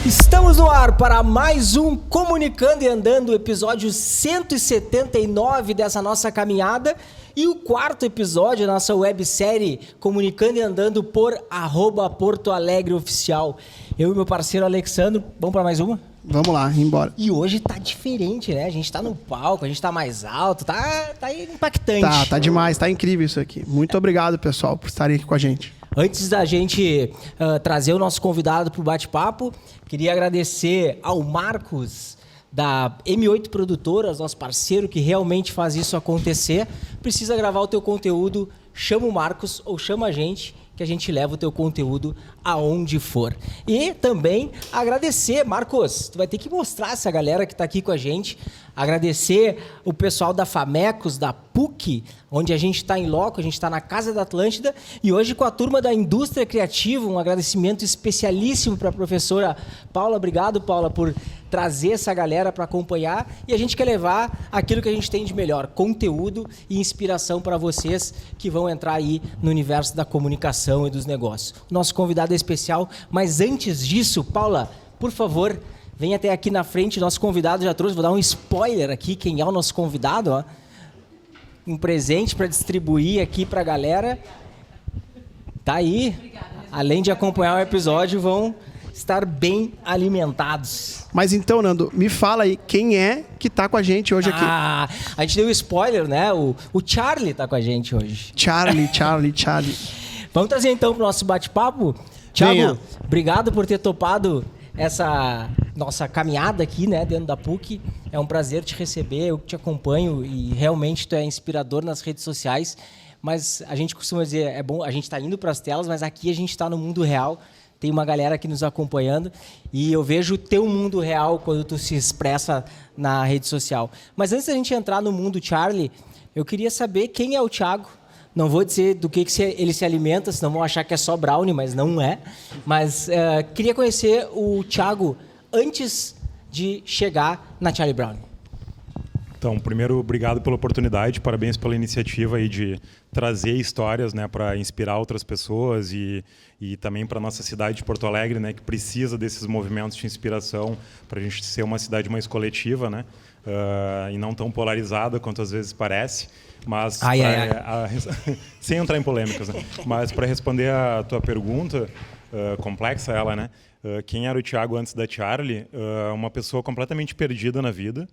Estamos no ar para mais um Comunicando e Andando, episódio 179 dessa nossa caminhada e o quarto episódio da nossa websérie Comunicando e Andando por @PortoAlegreOficial. Eu e meu parceiro Alexandro, vamos para mais uma? Vamos lá, embora. E hoje tá diferente, né? A gente tá no palco, a gente tá mais alto, tá impactante. Tá demais, tá incrível isso aqui. Muito obrigado, pessoal, por estarem aqui com a gente. Antes da gente trazer o nosso convidado para o bate-papo, queria agradecer ao Marcos, da M8 Produtoras, nosso parceiro que realmente faz isso acontecer. Precisa gravar o teu conteúdo, chama o Marcos ou chama a gente, que a gente leva o teu conteúdo aonde for. E também agradecer, Marcos, tu vai ter que mostrar essa galera que está aqui com a gente, agradecer o pessoal da Famecos, da PUC, onde a gente está em loco, a gente está na Casa da Atlântida, e hoje com a turma da Indústria Criativa, um agradecimento especialíssimo para a professora Paula. Obrigado, Paula, por trazer essa galera para acompanhar, e a gente quer levar aquilo que a gente tem de melhor, conteúdo e inspiração para vocês que vão entrar aí no universo da comunicação e dos negócios. O nosso convidado é especial, mas antes disso, Paula, por favor, vem até aqui na frente, nosso convidado já trouxe, vou dar um spoiler aqui, quem é o nosso convidado, ó. Um presente para distribuir aqui para a galera. Tá aí. Obrigada. Além de acompanhar o episódio, vão estar bem alimentados. Mas então, Nando, me fala aí, quem é que tá com a gente hoje aqui? A gente deu spoiler, né? O Charlie tá com a gente hoje. Charlie. Vamos trazer então pro nosso bate-papo. Thiago, obrigado por ter topado essa nossa caminhada aqui, né, dentro da PUC. É um prazer te receber, eu te acompanho e realmente tu é inspirador nas redes sociais. Mas a gente costuma dizer, é bom, a gente está indo para as telas, mas aqui a gente está no mundo real. Tem uma galera aqui nos acompanhando e eu vejo o teu mundo real quando tu se expressa na rede social. Mas antes da gente entrar no mundo Charlie, eu queria saber quem é o Thiago. Não vou dizer do que ele se alimenta, senão vão achar que é só brownie, mas não é. Mas queria conhecer o Thiago antes de chegar na Charlie Brown. Então, primeiro, obrigado pela oportunidade, parabéns pela iniciativa aí de trazer histórias, né, para inspirar outras pessoas e também para a nossa cidade de Porto Alegre, né, que precisa desses movimentos de inspiração para a gente ser uma cidade mais coletiva, né, e não tão polarizada quanto às vezes parece. Mas sem entrar em polêmicas, né? Mas para responder a tua pergunta, complexa ela, né? Quem era o Thiago antes da Charlie? Uma pessoa completamente perdida na vida,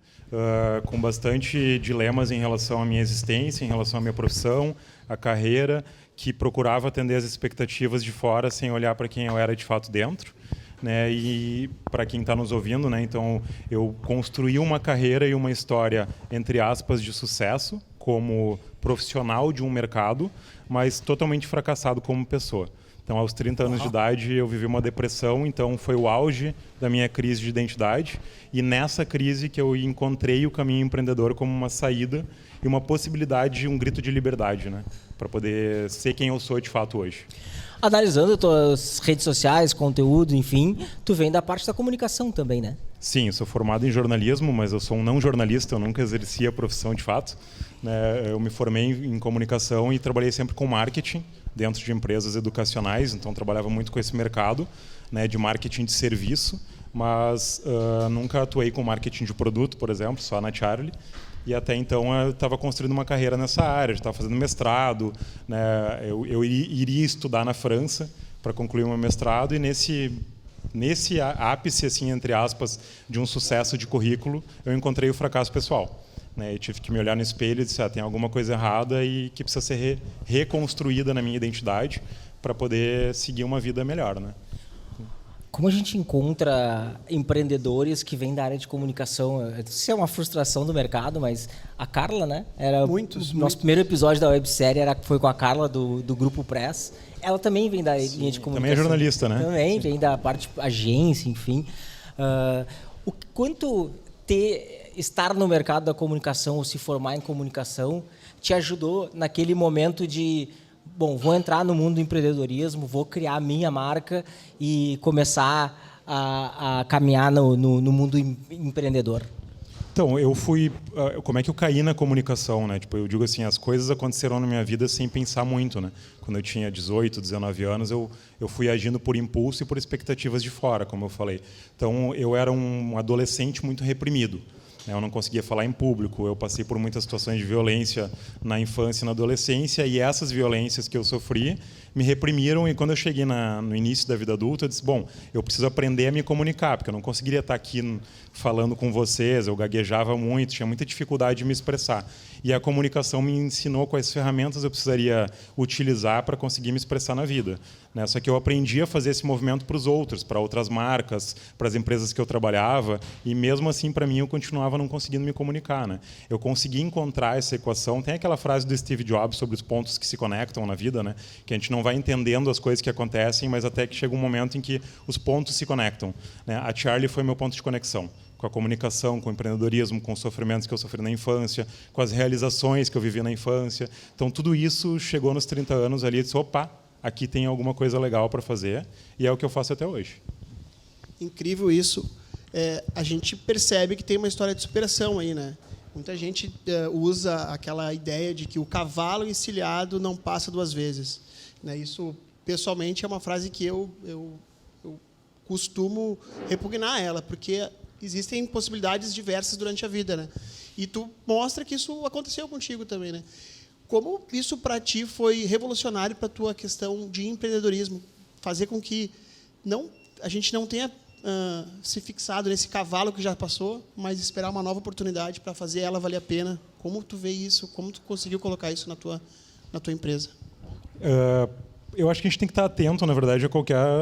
com bastante dilemas em relação à minha existência, em relação à minha profissão, à carreira, que procurava atender as expectativas de fora sem olhar para quem eu era de fato dentro. Né, e para quem está nos ouvindo, né, então eu construí uma carreira e uma história, entre aspas, de sucesso como profissional de um mercado, mas totalmente fracassado como pessoa. Então, aos 30 anos de idade, eu vivi uma depressão, então foi o auge da minha crise de identidade, e nessa crise que eu encontrei o caminho empreendedor como uma saída e uma possibilidade, um grito de liberdade, né, para poder ser quem eu sou de fato hoje. Analisando tuas redes sociais, conteúdo, enfim, tu vem da parte da comunicação também, né? Sim, eu sou formado em jornalismo, mas eu sou um não jornalista, eu nunca exerci a profissão de fato. Né? Eu me formei em comunicação e trabalhei sempre com marketing dentro de empresas educacionais, então trabalhava muito com esse mercado, né, de marketing de serviço, mas nunca atuei com marketing de produto, por exemplo, só na Charlie. E até então eu estava construindo uma carreira nessa área, estava fazendo mestrado, né? Eu iria estudar na França para concluir o meu mestrado, e nesse ápice, assim, entre aspas, de um sucesso de currículo, eu encontrei o fracasso pessoal. Né? Eu tive que me olhar no espelho e dizer, tem alguma coisa errada e que precisa ser reconstruída na minha identidade para poder seguir uma vida melhor, né? Como a gente encontra empreendedores que vêm da área de comunicação? Eu não sei se é uma frustração do mercado, mas a Carla, né? Nosso primeiro episódio da websérie foi com a Carla do Grupo Press. Ela também vem da linha de comunicação. Também é jornalista, né? Também vem da parte agência, enfim. O quanto estar no mercado da comunicação ou se formar em comunicação te ajudou naquele momento de... Bom, vou entrar no mundo do empreendedorismo, vou criar a minha marca e começar a caminhar no mundo empreendedor? Então, como é que eu caí na comunicação, né? Tipo, eu digo assim, as coisas aconteceram na minha vida sem pensar muito, né? Quando eu tinha 18, 19 anos, eu fui agindo por impulso e por expectativas de fora, como eu falei. Então, eu era um adolescente muito reprimido. Eu não conseguia falar em público, eu passei por muitas situações de violência na infância e na adolescência, e essas violências que eu sofri me reprimiram, e quando eu cheguei no início da vida adulta, eu disse, bom, eu preciso aprender a me comunicar, porque eu não conseguiria estar aqui falando com vocês, eu gaguejava muito, tinha muita dificuldade de me expressar. E a comunicação me ensinou quais ferramentas eu precisaria utilizar para conseguir me expressar na vida. Né? Só que eu aprendi a fazer esse movimento para os outros, para outras marcas, para as empresas que eu trabalhava, e mesmo assim, para mim, eu continuava não conseguindo me comunicar. Né? Eu consegui encontrar essa equação. Tem aquela frase do Steve Jobs sobre os pontos que se conectam na vida, né? Que a gente não vai entendendo as coisas que acontecem, mas até que chega um momento em que os pontos se conectam. Né? A Charlie foi meu ponto de conexão. Com a comunicação, com o empreendedorismo, com os sofrimentos que eu sofri na infância, com as realizações que eu vivi na infância. Então, tudo isso chegou nos 30 anos ali e disse, opa, aqui tem alguma coisa legal para fazer, e é o que eu faço até hoje. Incrível isso. A gente percebe que tem uma história de superação aí, né? Muita gente usa aquela ideia de que o cavalo encilhado não passa duas vezes. Né? Isso, pessoalmente, é uma frase que eu costumo repugnar ela, porque existem possibilidades diversas durante a vida, né? E tu mostra que isso aconteceu contigo também, né? Como isso para ti foi revolucionário para a tua questão de empreendedorismo, fazer com que a gente não tenha se fixado nesse cavalo que já passou, mas esperar uma nova oportunidade para fazer ela valer a pena. Como tu vê isso? Como tu conseguiu colocar isso na tua empresa? Eu acho que a gente tem que estar atento, na verdade,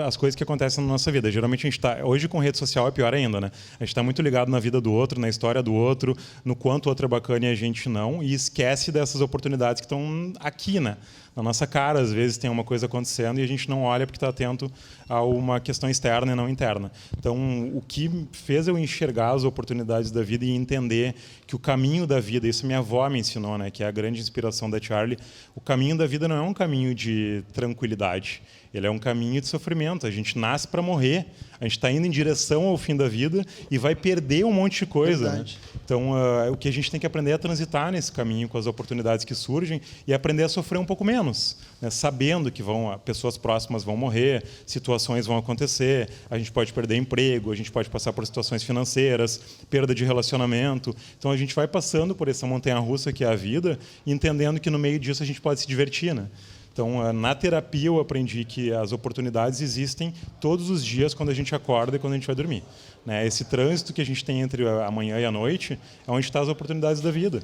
às coisas que acontecem na nossa vida. Geralmente, a gente está... Hoje, com rede social, é pior ainda, né? A gente está muito ligado na vida do outro, na história do outro, no quanto o outro é bacana e a gente não, e esquece dessas oportunidades que estão aqui, né? Na nossa cara, às vezes, tem uma coisa acontecendo e a gente não olha porque está atento a uma questão externa e não interna. Então, o que fez eu enxergar as oportunidades da vida e entender que o caminho da vida, isso minha avó me ensinou, né, que é a grande inspiração da Charlie, o caminho da vida não é um caminho de tranquilidade, ele é um caminho de sofrimento. A gente nasce para morrer, a gente está indo em direção ao fim da vida e vai perder um monte de coisa. Né? Então, o que a gente tem que aprender é a transitar nesse caminho com as oportunidades que surgem e aprender a sofrer um pouco menos, né? Sabendo que pessoas próximas vão morrer, situações vão acontecer, a gente pode perder emprego, a gente pode passar por situações financeiras, perda de relacionamento. Então, a gente vai passando por essa montanha-russa que é a vida, entendendo que no meio disso a gente pode se divertir, né? Então, na terapia, eu aprendi que as oportunidades existem todos os dias quando a gente acorda e quando a gente vai dormir. Né? Esse trânsito que a gente tem entre a manhã e a noite é onde estão as oportunidades da vida.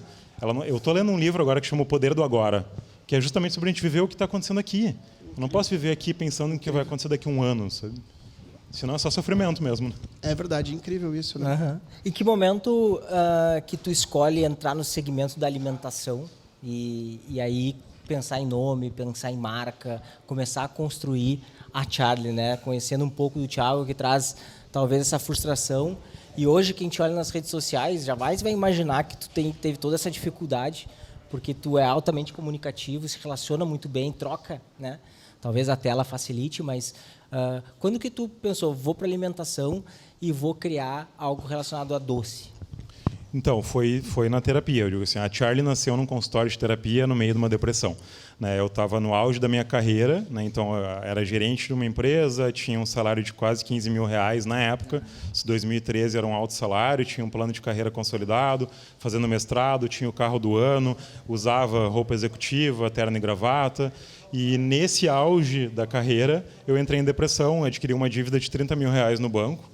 Eu estou lendo um livro agora que chama O Poder do Agora, que é justamente sobre a gente viver o que está acontecendo aqui. Eu não posso viver aqui pensando em que vai acontecer daqui a um ano, sabe? Senão é só sofrimento mesmo. Né? É verdade, incrível isso. Né? Uhum. Em que momento que tu escolhe entrar no segmento da alimentação e aí pensar em nome, pensar em marca, começar a construir a Charlie, né? Conhecendo um pouco do Thiago, que traz talvez essa frustração. E hoje, quem te olha nas redes sociais, jamais vai imaginar que tu teve toda essa dificuldade, porque tu é altamente comunicativo, se relaciona muito bem, troca, né? Talvez a tela facilite, mas quando que tu pensou, vou para alimentação e vou criar algo relacionado a doce? Então, foi na terapia. Eu digo assim, a Charlie nasceu num consultório de terapia no meio de uma depressão. Né? Eu estava no auge da minha carreira, né? Então eu era gerente de uma empresa, tinha um salário de quase 15 mil reais na época. Em 2013 era um alto salário, tinha um plano de carreira consolidado, fazendo mestrado, tinha o carro do ano, usava roupa executiva, terno e gravata. E nesse auge da carreira, eu entrei em depressão, adquiri uma dívida de 30 mil reais no banco.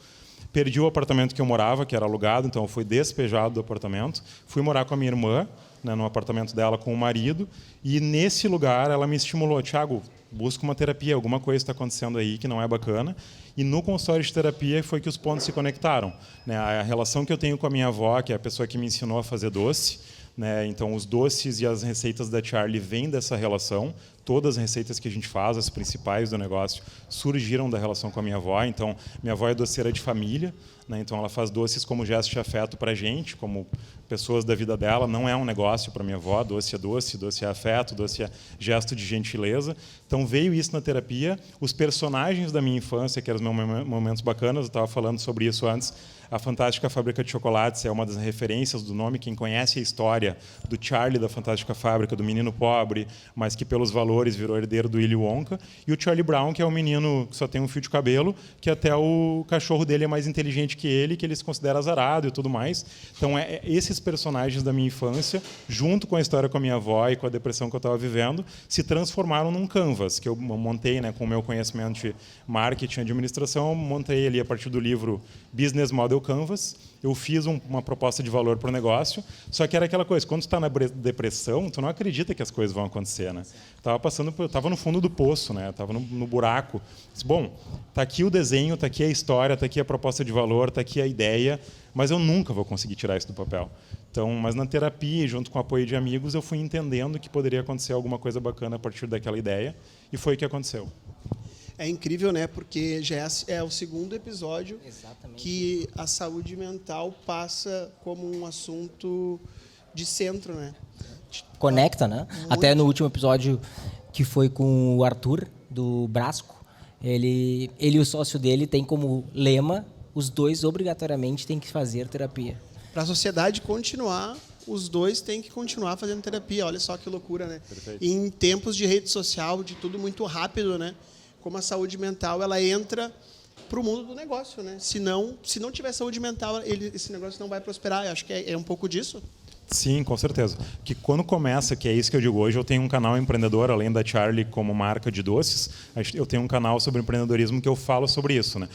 Perdi o apartamento que eu morava, que era alugado, então eu fui despejado do apartamento. Fui morar com a minha irmã, né, no apartamento dela com o marido. E nesse lugar ela me estimulou, Thiago, busca uma terapia, alguma coisa está acontecendo aí que não é bacana. E no consultório de terapia foi que os pontos se conectaram. Né? A relação que eu tenho com a minha avó, que é a pessoa que me ensinou a fazer doce, né? Então os doces e as receitas da Charlie vêm dessa relação. todas as receitas que a gente faz, as principais do negócio, surgiram da relação com a minha avó. Então, minha avó é doceira de família, né? Então ela faz doces como gesto de afeto para a gente, como pessoas da vida dela. Não é um negócio para minha avó, doce, doce é afeto, doce é gesto de gentileza. Então veio isso na terapia. Os personagens da minha infância, que eram os meus momentos bacanas, eu estava falando sobre isso antes. A Fantástica Fábrica de Chocolates é uma das referências do nome. Quem conhece a história do Charlie da Fantástica Fábrica, do menino pobre, mas que pelos valores virou herdeiro do Willy Wonka, e o Charlie Brown, que é um menino que só tem um fio de cabelo, que até o cachorro dele é mais inteligente que ele se considera azarado e tudo mais. Então, esses personagens da minha infância, junto com a história com a minha avó e com a depressão que eu estava vivendo, se transformaram num canvas, que eu montei, né, com o meu conhecimento de marketing e administração. Eu montei ali a partir do livro Business Model Canvas. Eu fiz uma proposta de valor para o negócio, só que era aquela coisa, quando tu está na depressão, tu não acredita que as coisas vão acontecer, né? Estava no fundo do poço, né? Estava no buraco. Disse, bom, está aqui o desenho, está aqui a história, está aqui a proposta de valor, está aqui a ideia, mas eu nunca vou conseguir tirar isso do papel. Então, mas na terapia, junto com o apoio de amigos, eu fui entendendo que poderia acontecer alguma coisa bacana a partir daquela ideia, e foi o que aconteceu. É incrível, né? Porque já é o segundo episódio Exatamente. que a saúde mental passa como um assunto de centro, né? Conecta, né? Muito. Até no último episódio, que foi com o Arthur, do Brasco, ele e o sócio dele têm como lema: os dois obrigatoriamente têm que fazer terapia. Para a sociedade continuar, os dois têm que continuar fazendo terapia. Olha só que loucura, né? Perfeito. Em tempos de rede social, de tudo muito rápido, né? Como a saúde mental, ela entra para o mundo do negócio, né? Se não tiver saúde mental, esse negócio não vai prosperar. Eu acho que é um pouco disso. Sim, com certeza. Que quando começa, que é isso que eu digo hoje, eu tenho um canal empreendedor, além da Charlie como marca de doces, eu tenho um canal sobre empreendedorismo que eu falo sobre isso, né?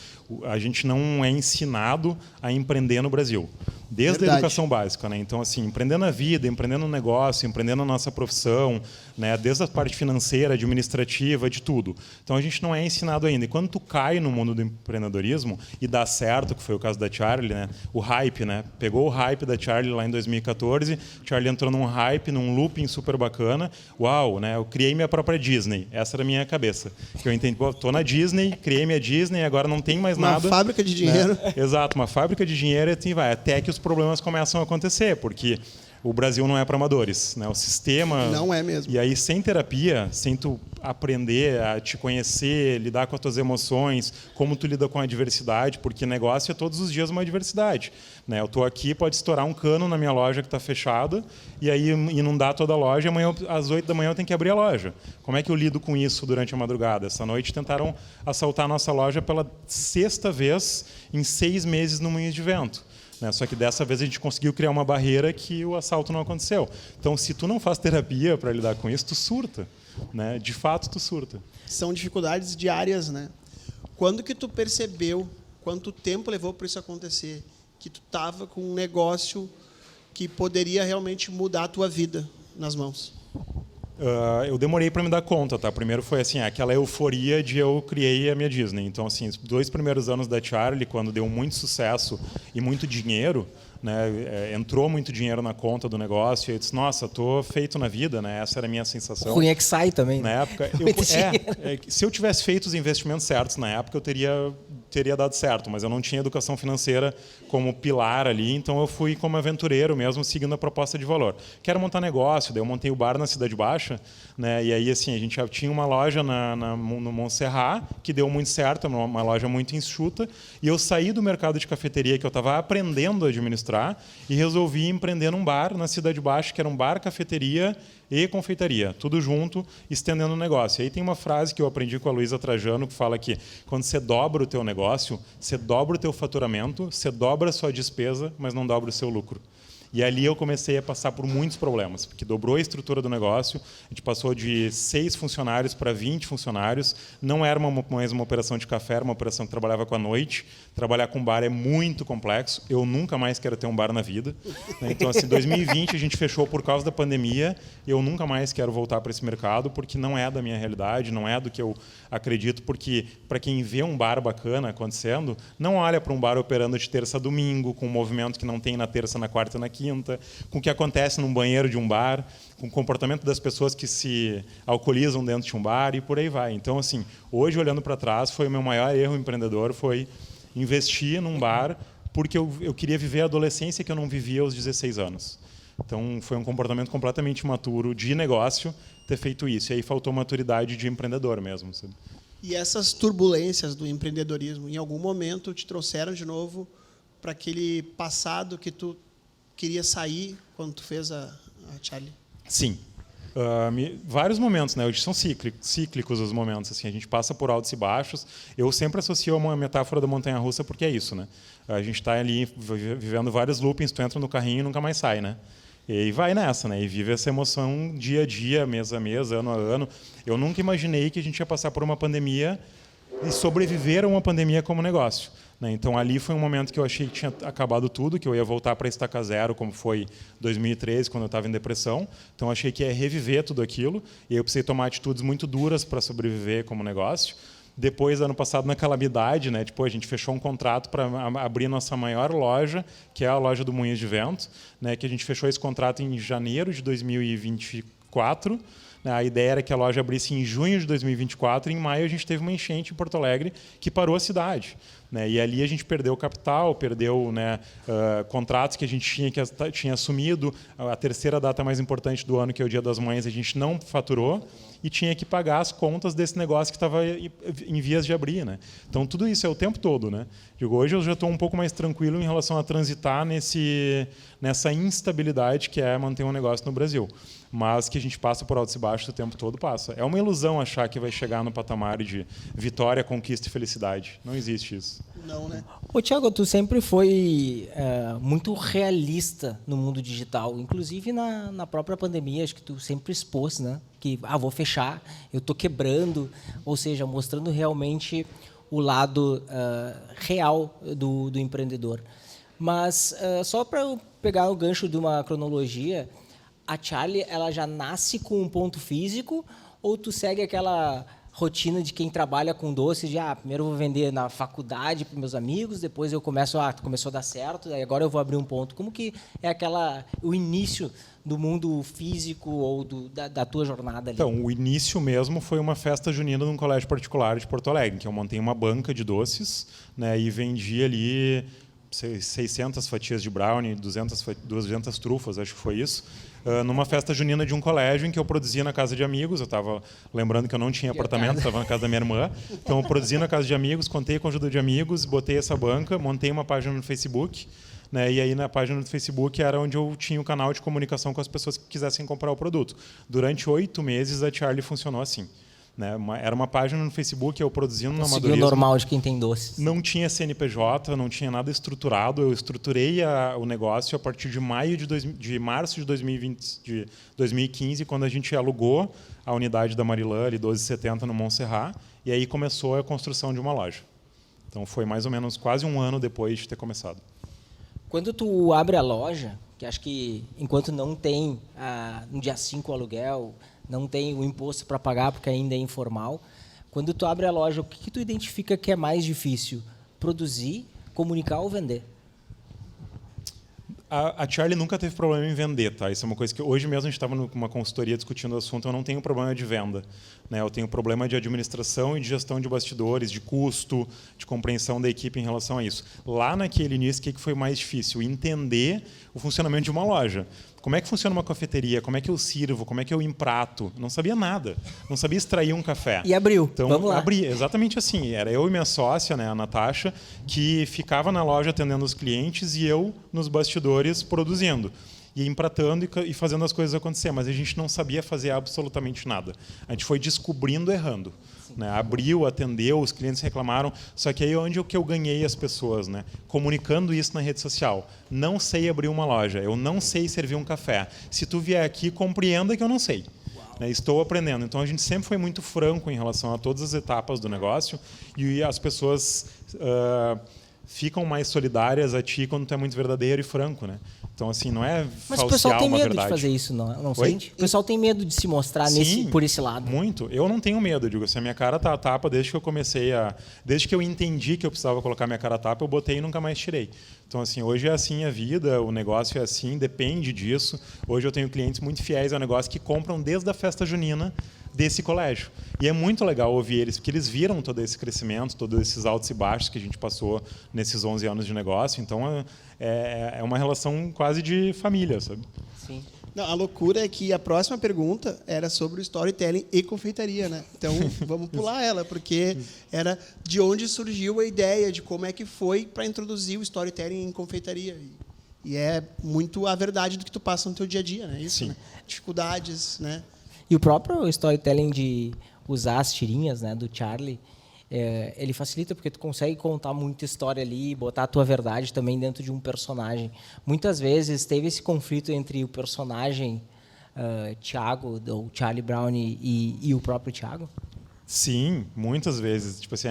A gente não é ensinado a empreender no Brasil, desde Verdade. a educação básica, né? Então, assim, empreender na vida, empreender no negócio, empreender na nossa profissão, né? Desde a parte financeira, administrativa, de tudo. Então, a gente não é ensinado ainda. E quando tu cai no mundo do empreendedorismo e dá certo, que foi o caso da Charlie, né? O hype, né? Pegou o hype da Charlie lá em 2014, Charlie entrou num hype, num looping super bacana. Uau, né? Eu criei minha própria Disney. Essa era a minha cabeça. Que eu entendi, pô, tô na Disney, criei minha Disney, agora não tem mais nada. Uma fábrica de dinheiro. Né? Exato, uma fábrica de dinheiro, e assim vai, até que os problemas começam a acontecer, porque o Brasil não é para amadores, né? O sistema... Não é mesmo. E aí, sem terapia, sem tu aprender a te conhecer, lidar com as tuas emoções, como tu lida com a adversidade, porque negócio é todos os dias uma adversidade, né? Eu estou aqui, pode estourar um cano na minha loja que está fechada, e aí inundar toda a loja, amanhã, às 8 da manhã eu tenho que abrir a loja. Como é que eu lido com isso durante a madrugada? Essa noite tentaram assaltar a nossa loja pela 6ª vez em 6 meses no Moinhos de Vento. Né? Só que dessa vez a gente conseguiu criar uma barreira que o assalto não aconteceu. Então, se tu não faz terapia para lidar com isso, tu surta. Né? De fato, tu surta. São dificuldades diárias, né? Quando que tu percebeu, quanto tempo levou para isso acontecer, que tu estava com um negócio que poderia realmente mudar a tua vida nas mãos? Eu demorei para me dar conta, tá? Primeiro foi assim, aquela euforia de eu criei a minha Disney. Então, assim, os 2 primeiros anos da Charlie, quando deu muito sucesso e muito dinheiro, né? Entrou muito dinheiro na conta do negócio, e eu disse, nossa, tô feito na vida, né? Essa era a minha sensação. O ruim é que sai também. Na época, se eu tivesse feito os investimentos certos na época, eu teria dado certo, mas eu não tinha educação financeira como pilar ali, então eu fui como aventureiro mesmo, seguindo a proposta de valor. Quero montar negócio, daí eu montei o bar na Cidade Baixa, né? E aí assim, a gente já tinha uma loja no Montserrat, que deu muito certo, uma loja muito enxuta, e eu saí do mercado de cafeteria que eu estava aprendendo a administrar e resolvi empreender num bar na Cidade Baixa, que era um bar, cafeteria e confeitaria, tudo junto, estendendo o negócio. E aí tem uma frase que eu aprendi com a Luísa Trajano, que fala que quando você dobra o teu negócio, você dobra o teu faturamento, você dobra a sua despesa, mas não dobra o seu lucro. E ali eu comecei a passar por muitos problemas, porque dobrou a estrutura do negócio, a gente passou de 6 funcionários para 20 funcionários, não era mais uma operação de café, era uma operação que trabalhava com a noite. Trabalhar com bar é muito complexo, eu nunca mais quero ter um bar na vida. Então, assim, 2020 a gente fechou por causa da pandemia, eu nunca mais quero voltar para esse mercado, porque não é da minha realidade, não é do que eu acredito, porque para quem vê um bar bacana acontecendo, não olha para um bar operando de terça a domingo, com um movimento que não tem na terça, na quarta e na quinta, quinta, com o que acontece num banheiro de um bar, com o comportamento das pessoas que se alcoolizam dentro de um bar e por aí vai. Então, assim, hoje, olhando para trás, foi o meu maior erro empreendedor, foi investir num bar porque eu queria viver a adolescência que eu não vivia aos 16 anos. Então, foi um comportamento completamente imaturo de negócio ter feito isso. E aí faltou maturidade de empreendedor mesmo, sabe? E essas turbulências do empreendedorismo, em algum momento, te trouxeram de novo para aquele passado que tu queria sair quando tu fez a Charlie? Sim. Vários momentos, né? Hoje são cíclicos os momentos. Assim, a gente passa por altos e baixos. Eu sempre associo a uma metáfora da montanha-russa porque é isso, né? A gente está ali vivendo vários loopings, tu entra no carrinho e nunca mais sai, né? E vai nessa, né? E vive essa emoção dia a dia, mês a mês, ano a ano. Eu nunca imaginei que a gente ia passar por uma pandemia e sobreviver a uma pandemia como negócio, né? Então, ali foi um momento que eu achei que tinha acabado tudo, que eu ia voltar para a estaca zero, como foi 2013, quando eu estava em depressão. Então, eu achei que ia reviver tudo aquilo. E eu precisei tomar atitudes muito duras para sobreviver como negócio. Depois, ano passado, na calamidade, né, tipo, a gente fechou um contrato para abrir nossa maior loja, que é a loja do Moinhos de Vento, né, que a gente fechou esse contrato em janeiro de 2024. A ideia era que a loja abrisse em junho de 2024 e em maio a gente teve uma enchente em Porto Alegre que parou a cidade, né? E ali a gente perdeu capital, perdeu, né, contratos que a gente tinha assumido. A terceira data mais importante do ano, que é o Dia das Mães, a gente não faturou e tinha que pagar as contas desse negócio que estava em vias de abrir, né? Então, tudo isso é o tempo todo, né? Digo, hoje eu já estou um pouco mais tranquilo em relação a transitar nessa instabilidade que é manter um negócio no Brasil. Mas que a gente passa por altos e baixos o tempo todo, passa. É uma ilusão achar que vai chegar no patamar de vitória, conquista e felicidade. Não existe isso. Não, né? Ô, Thiago, tu sempre foi muito realista no mundo digital, inclusive na própria pandemia, acho que tu sempre expôs, né? Que, vou fechar, eu estou quebrando, ou seja, mostrando realmente o lado real do empreendedor. Mas, só para eu pegar o gancho de uma cronologia, a Charlie, ela já nasce com um ponto físico ou tu segue aquela rotina de quem trabalha com doces de primeiro eu vou vender na faculdade para meus amigos, depois eu começou a dar certo, e agora eu vou abrir um ponto. Como que é o início do mundo físico ou da tua jornada ali? Então, o início mesmo foi uma festa junina num colégio particular de Porto Alegre, que eu montei uma banca de doces, né, e vendi ali 600 fatias de brownie, 200 trufas, acho que foi isso, numa festa junina de um colégio em que eu produzia na casa de amigos. Eu estava lembrando que eu não tinha apartamento, estava na casa da minha irmã. Então, eu produzi na casa de amigos, contei com a ajuda de amigos, botei essa banca, montei uma página no Facebook, né, e aí na página do Facebook era onde eu tinha o canal de comunicação com as pessoas que quisessem comprar o produto. Durante 8 meses, a Charlie funcionou assim. Né? Era uma página no Facebook, eu produzindo no amadorismo. O normal de quem tem doces. Não tinha CNPJ, não tinha nada estruturado. Eu estruturei o negócio a partir de março de 2015, quando a gente alugou a unidade da Marilã, ali 1270, no Montserrat, e aí começou a construção de uma loja. Então, foi mais ou menos quase um ano depois de ter começado. Quando tu abre a loja, que acho que enquanto não tem no dia 5 o aluguel, não tem o imposto para pagar porque ainda é informal, quando tu abre a loja, o que tu identifica que é mais difícil? Produzir, comunicar ou vender? A Charlie nunca teve problema em vender, tá? Isso é uma coisa que hoje mesmo a gente estava numa consultoria discutindo o assunto. Eu não tenho problema de venda, né? Eu tenho problema de administração e de gestão de bastidores, de custo, de compreensão da equipe em relação a isso. Lá naquele início, o que foi mais difícil? Entender o funcionamento de uma loja. Como é que funciona uma cafeteria? Como é que eu sirvo? Como é que eu emprato? Não sabia nada. Não sabia extrair um café. E abriu. Então, vamos lá. Abri, exatamente assim. Era eu e minha sócia, né, a Natasha, que ficava na loja atendendo os clientes e eu nos bastidores produzindo. E empratando e fazendo as coisas acontecer. Mas a gente não sabia fazer absolutamente nada. A gente foi descobrindo errando. Né? Abriu, atendeu, os clientes reclamaram. Só que aí é onde eu ganhei as pessoas, né? Comunicando isso na rede social. Não sei abrir uma loja, eu não sei servir um café. Se tu vier aqui, compreenda que eu não sei. Né? Estou aprendendo. Então, a gente sempre foi muito franco em relação a todas as etapas do negócio e as pessoas ficam mais solidárias a ti quando tu é muito verdadeiro e franco, né? Então, assim, não é Mas o pessoal falsear tem uma medo verdade. de fazer isso, não Oi? sente? O pessoal tem medo de se mostrar Sim, por esse lado. muito. Eu não tenho medo, eu digo assim, a minha cara tá a tapa desde que eu comecei a... Desde que eu entendi que eu precisava colocar minha cara a tapa, eu botei e nunca mais tirei. Então, assim, hoje é assim a vida, o negócio é assim, depende disso. Hoje eu tenho clientes muito fiéis ao negócio que compram desde a festa junina desse colégio. E é muito legal ouvir eles, porque eles viram todo esse crescimento, todos esses altos e baixos que a gente passou nesses 11 anos de negócio. Então, é uma relação quase de família, sabe? Sim. Não, a loucura é que a próxima pergunta era sobre o storytelling e confeitaria, né? Então, vamos pular ela, porque era de onde surgiu a ideia, de como é que foi para introduzir o storytelling em confeitaria. E é muito a verdade do que tu passa no teu dia a dia, né? Isso, Sim. né? Dificuldades, né? E o próprio storytelling de usar as tirinhas, né, do Charlie, ele facilita porque tu consegue contar muita história ali, botar a tua verdade também dentro de um personagem. Muitas vezes teve esse conflito entre o personagem Thiago, ou Charlie Brown, e o próprio Thiago? Sim, muitas vezes. Tipo assim,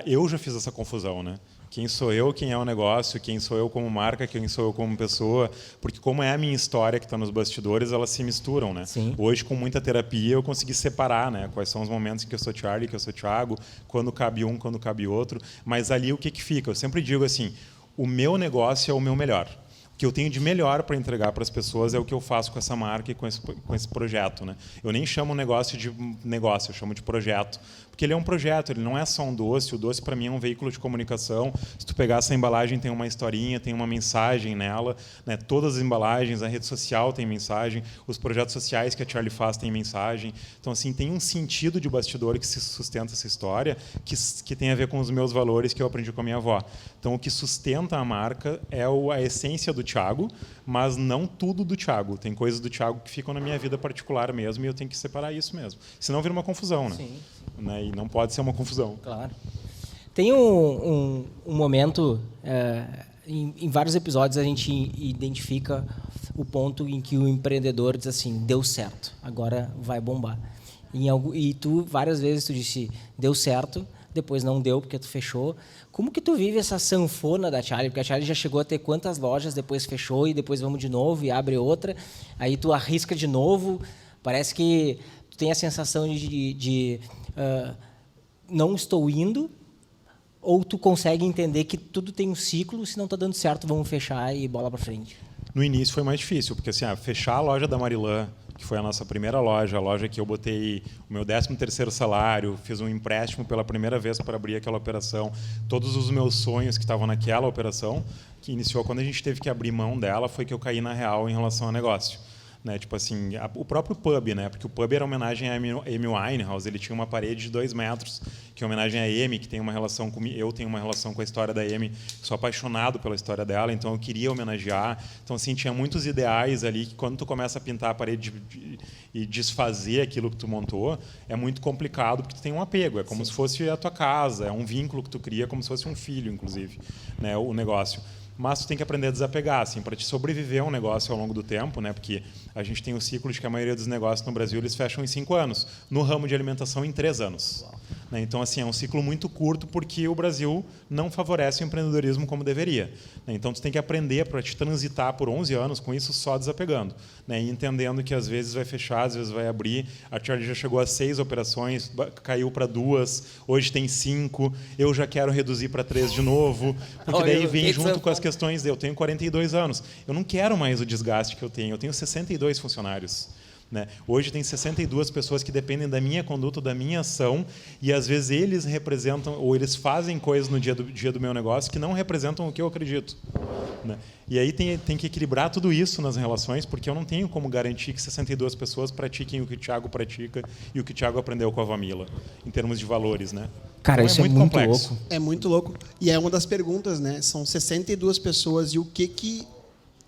eu já fiz essa confusão, né? Quem sou eu, quem é o negócio, quem sou eu como marca, quem sou eu como pessoa, porque como é a minha história que está nos bastidores, elas se misturam, né? Sim. Hoje, com muita terapia, eu consegui separar, né? Quais são os momentos em que eu sou Charlie, que eu sou Thiago, quando cabe um, quando cabe outro. Mas ali o que fica? Eu sempre digo assim, o meu negócio é o meu melhor. O que eu tenho de melhor para entregar para as pessoas é o que eu faço com essa marca e com esse projeto, né? Eu nem chamo o negócio de negócio, eu chamo de projeto. Porque ele é um projeto, ele não é só um doce. O doce, para mim, é um veículo de comunicação. Se tu pegar essa embalagem, tem uma historinha, tem uma mensagem nela, né? Todas as embalagens, a rede social tem mensagem, os projetos sociais que a Charlie faz têm mensagem. Então, assim, tem um sentido de bastidor que se sustenta essa história, que tem a ver com os meus valores que eu aprendi com a minha avó. Então, o que sustenta a marca é a essência do Thiago, mas não tudo do Thiago. Tem coisas do Thiago que ficam na minha vida particular mesmo e eu tenho que separar isso mesmo. Senão vira uma confusão, né? Sim. Né? E não pode ser uma confusão. Claro. Tem um momento, em vários episódios a gente identifica o ponto em que o empreendedor diz assim, deu certo, agora vai bombar. E tu, várias vezes, tu disse, deu certo, depois não deu porque tu fechou. Como que tu vive essa sanfona da Charlie? Porque a Charlie já chegou a ter quantas lojas, depois fechou e depois vamos de novo e abre outra. Aí tu arrisca de novo. Parece que tu tem a sensação de não estou indo, ou tu consegue entender que tudo tem um ciclo, se não está dando certo, vamos fechar e bola para frente. No início foi mais difícil, porque assim, fechar a loja da Marilã, que foi a nossa primeira loja, a loja que eu botei o meu 13º salário, fiz um empréstimo pela primeira vez para abrir aquela operação, todos os meus sonhos que estavam naquela operação, que iniciou quando a gente teve que abrir mão dela, foi que eu caí na real em relação ao negócio. Né, tipo assim, o próprio pub, né, porque o pub era homenagem a Amy Winehouse, ele tinha uma parede de 2 metros, que é homenagem a Amy, que tem uma relação com eu tenho uma relação com a história da Amy, sou apaixonado pela história dela, então eu queria homenagear. Então assim, tinha muitos ideais ali que quando tu começa a pintar a parede e desfazer aquilo que tu montou, é muito complicado porque tu tem um apego, é como se fosse a tua casa, é um vínculo que tu cria como se fosse um filho, inclusive, né, o negócio. Mas tu tem que aprender a desapegar, assim, para te sobreviver a um negócio ao longo do tempo, né? Porque a gente tem o ciclo de que a maioria dos negócios no Brasil eles fecham em 5 anos, no ramo de alimentação em 3 anos. Né? Então, assim, é um ciclo muito curto porque o Brasil não favorece o empreendedorismo como deveria. Né? Então, tu tem que aprender para te transitar por 11 anos com isso só desapegando, né? E entendendo que às vezes vai fechar, às vezes vai abrir. A Charlie já chegou a 6 operações, caiu para 2, hoje tem 5. Eu já quero reduzir para 3 de novo, porque daí vem junto com as questões de eu tenho 42 anos. Eu não quero mais o desgaste que eu tenho 62 funcionários. Né? Hoje tem 62 pessoas que dependem da minha conduta, da minha ação, e às vezes eles representam, ou eles fazem coisas no dia do meu negócio que não representam o que eu acredito. Né? E aí tem que equilibrar tudo isso nas relações, porque eu não tenho como garantir que 62 pessoas pratiquem o que o Thiago pratica e o que o Thiago aprendeu com a Vamila, em termos de valores. Né? Cara, então, isso é muito complexo. louco. É muito louco. E é uma das perguntas, né? São 62 pessoas, e o que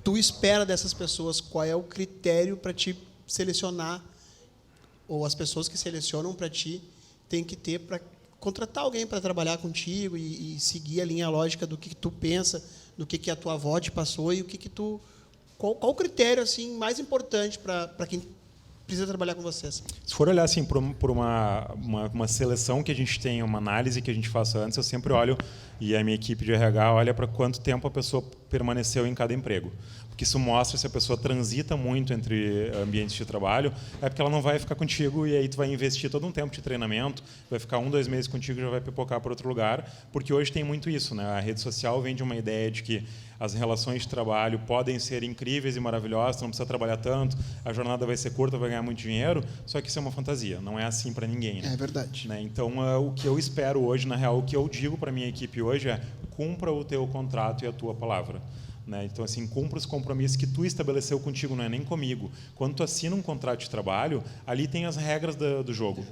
tu espera dessas pessoas? Qual é o critério para te selecionar, ou as pessoas que selecionam para ti tem que ter para contratar alguém para trabalhar contigo e seguir a linha lógica do que tu pensa, do que a tua avó te passou e o que tu... Qual o critério assim mais importante para quem precisa trabalhar com vocês? Se for olhar assim por uma seleção que a gente tem, uma análise que a gente faça antes, eu sempre olho, e a minha equipe de RH olha para quanto tempo a pessoa permaneceu em cada emprego. Porque isso mostra se a pessoa transita muito entre ambientes de trabalho, é porque ela não vai ficar contigo e aí tu vai investir todo um tempo de treinamento, vai ficar 1, 2 meses contigo e já vai pipocar para outro lugar, porque hoje tem muito isso, né? A rede social vem de uma ideia de que as relações de trabalho podem ser incríveis e maravilhosas, não precisa trabalhar tanto, a jornada vai ser curta, vai ganhar muito dinheiro, só que isso é uma fantasia, não é assim para ninguém. Né? É verdade. Né? Então, o que eu espero hoje, na real, o que eu digo para a minha equipe hoje é: cumpra o teu contrato e a tua palavra. Né? Então, assim, cumpra os compromissos que tu estabeleceu contigo, não é nem comigo. Quando tu assina um contrato de trabalho, ali tem as regras do jogo.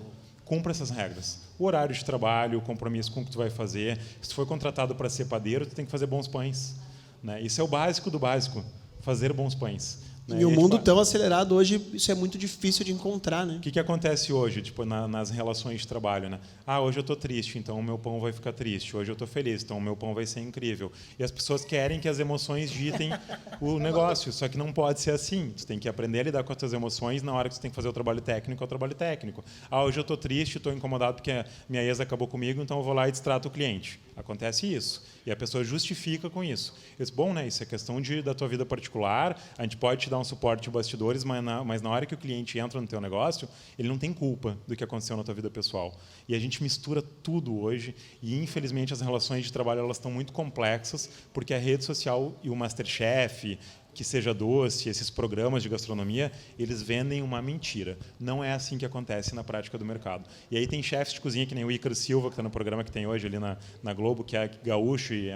Cumpra essas regras. O horário de trabalho, o compromisso com o que tu vai fazer. Se tu foi contratado para ser padeiro, tu tem que fazer bons pães. Né? Isso é o básico do básico, fazer bons pães. Né? Em um mundo tão acelerado hoje, isso é muito difícil de encontrar, né? O que acontece hoje, tipo, nas relações de trabalho, né? Hoje eu estou triste, então o meu pão vai ficar triste. Hoje eu estou feliz, então o meu pão vai ser incrível. E as pessoas querem que as emoções ditem o negócio, só que não pode ser assim. Tu tem que aprender a lidar com as tuas emoções na hora que tu tem que fazer o trabalho técnico, é o trabalho técnico. Hoje eu estou triste, estou incomodado porque minha ex acabou comigo, então eu vou lá e distrato o cliente. Acontece isso. E a pessoa justifica com isso. Eu disse, bom, né, isso é questão da tua vida particular, a gente pode te dar um suporte de bastidores, mas na hora que o cliente entra no teu negócio, ele não tem culpa do que aconteceu na tua vida pessoal. E a gente mistura tudo hoje e, infelizmente, as relações de trabalho elas estão muito complexas, porque a rede social e o MasterChef, que seja doce, esses programas de gastronomia, eles vendem uma mentira. Não é assim que acontece na prática do mercado. E aí tem chefes de cozinha, que nem o Ícaro Silva, que está no programa que tem hoje ali na Globo, que é gaúcho e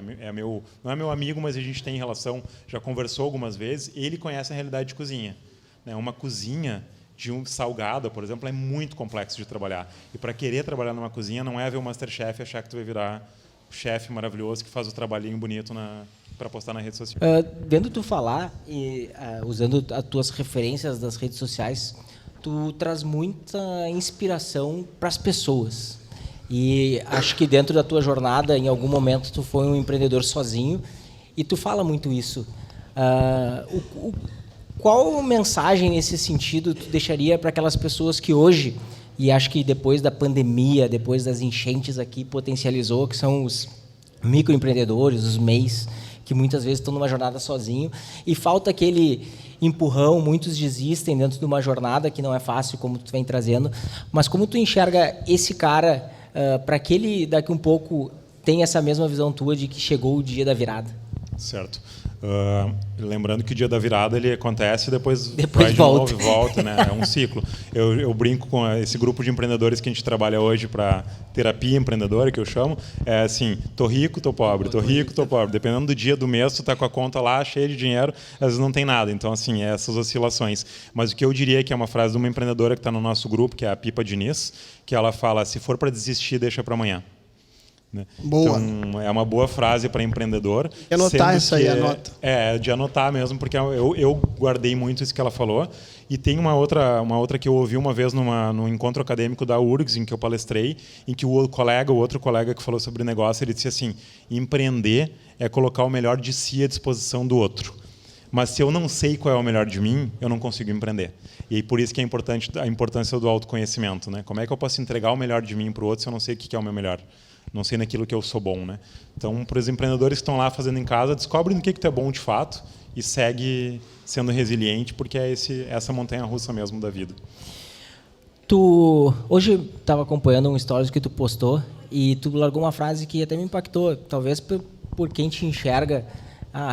não é meu amigo, mas a gente tem relação, já conversou algumas vezes, ele conhece a realidade de cozinha. Né? Uma cozinha de um salgado, por exemplo, é muito complexo de trabalhar. E para querer trabalhar numa cozinha, não é ver o MasterChef e achar que tu vai virar o chefe maravilhoso que faz o trabalhinho bonito para postar na rede social. Vendo tu falar e usando as tuas referências das redes sociais, tu traz muita inspiração para as pessoas. E acho que dentro da tua jornada, em algum momento, tu foi um empreendedor sozinho e tu fala muito isso. Qual mensagem nesse sentido tu deixaria para aquelas pessoas que hoje, e acho que depois da pandemia, depois das enchentes aqui, potencializou, que são os microempreendedores, os MEIs, que muitas vezes estão numa jornada sozinho e falta aquele empurrão, muitos desistem dentro de uma jornada que não é fácil, como tu vem trazendo, mas como tu enxerga esse cara para que ele daqui um pouco tenha essa mesma visão tua de que chegou o dia da virada? Certo. Lembrando que o dia da virada ele acontece e depois vai de volta. novo e volta, né? É um ciclo. Eu brinco com esse grupo de empreendedores que a gente trabalha hoje para terapia empreendedora, que eu chamo. É assim, tô rico, tô pobre, tô rico, tô pobre. Dependendo do dia do mês, tu tá com a conta lá cheia de dinheiro, às vezes não tem nada. Então, assim, essas oscilações. Mas o que eu diria que é uma frase de uma empreendedora que está no nosso grupo, que é a Pipa Diniz, que ela fala, se for para desistir, deixa para amanhã. Né? Boa. Então, é uma boa frase para empreendedor. E anotar essa aí, anota. De anotar mesmo, porque eu guardei muito isso que ela falou. E tem uma outra que eu ouvi uma vez num encontro acadêmico da URGS, em que eu palestrei, em que o outro colega que falou sobre negócio, ele disse assim, empreender é colocar o melhor de si à disposição do outro. Mas se eu não sei qual é o melhor de mim, eu não consigo empreender. E aí, por isso que é importante a importância do autoconhecimento. Né? Como é que eu posso entregar o melhor de mim para o outro se eu não sei o que é o meu melhor? Não sei naquilo que eu sou bom, né? Então, para os empreendedores que estão lá fazendo em casa, descobre no que tu é bom de fato e segue sendo resiliente, porque é essa montanha-russa mesmo da vida. Tu hoje estava acompanhando um stories que tu postou e tu largou uma frase que até me impactou, talvez por quem te enxerga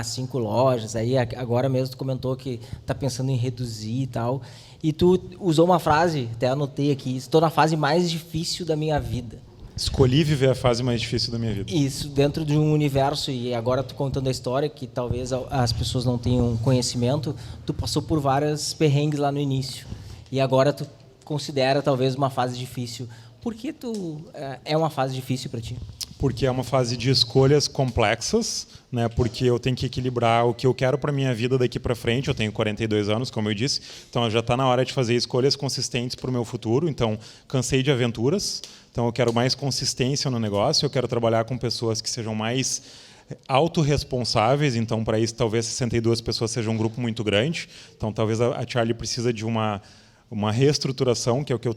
5 lojas, aí agora mesmo tu comentou que está pensando em reduzir e tal, e tu usou uma frase, até anotei aqui, estou na fase mais difícil da minha vida. Escolhi viver a fase mais difícil da minha vida. Isso, dentro de um universo, e agora tu contando a história, que talvez as pessoas não tenham conhecimento, tu passou por vários perrengues lá no início, e agora tu considera talvez uma fase difícil. Por que é uma fase difícil para ti? Porque é uma fase de escolhas complexas, né? Porque eu tenho que equilibrar o que eu quero para a minha vida daqui para frente. Eu tenho 42 anos, como eu disse, então já está na hora de fazer escolhas consistentes para o meu futuro. Então, cansei de aventuras, então eu quero mais consistência no negócio, eu quero trabalhar com pessoas que sejam mais autorresponsáveis, então para isso talvez 62 pessoas seja um grupo muito grande, então talvez a Charlie precisa de uma uma reestruturação, que é o que eu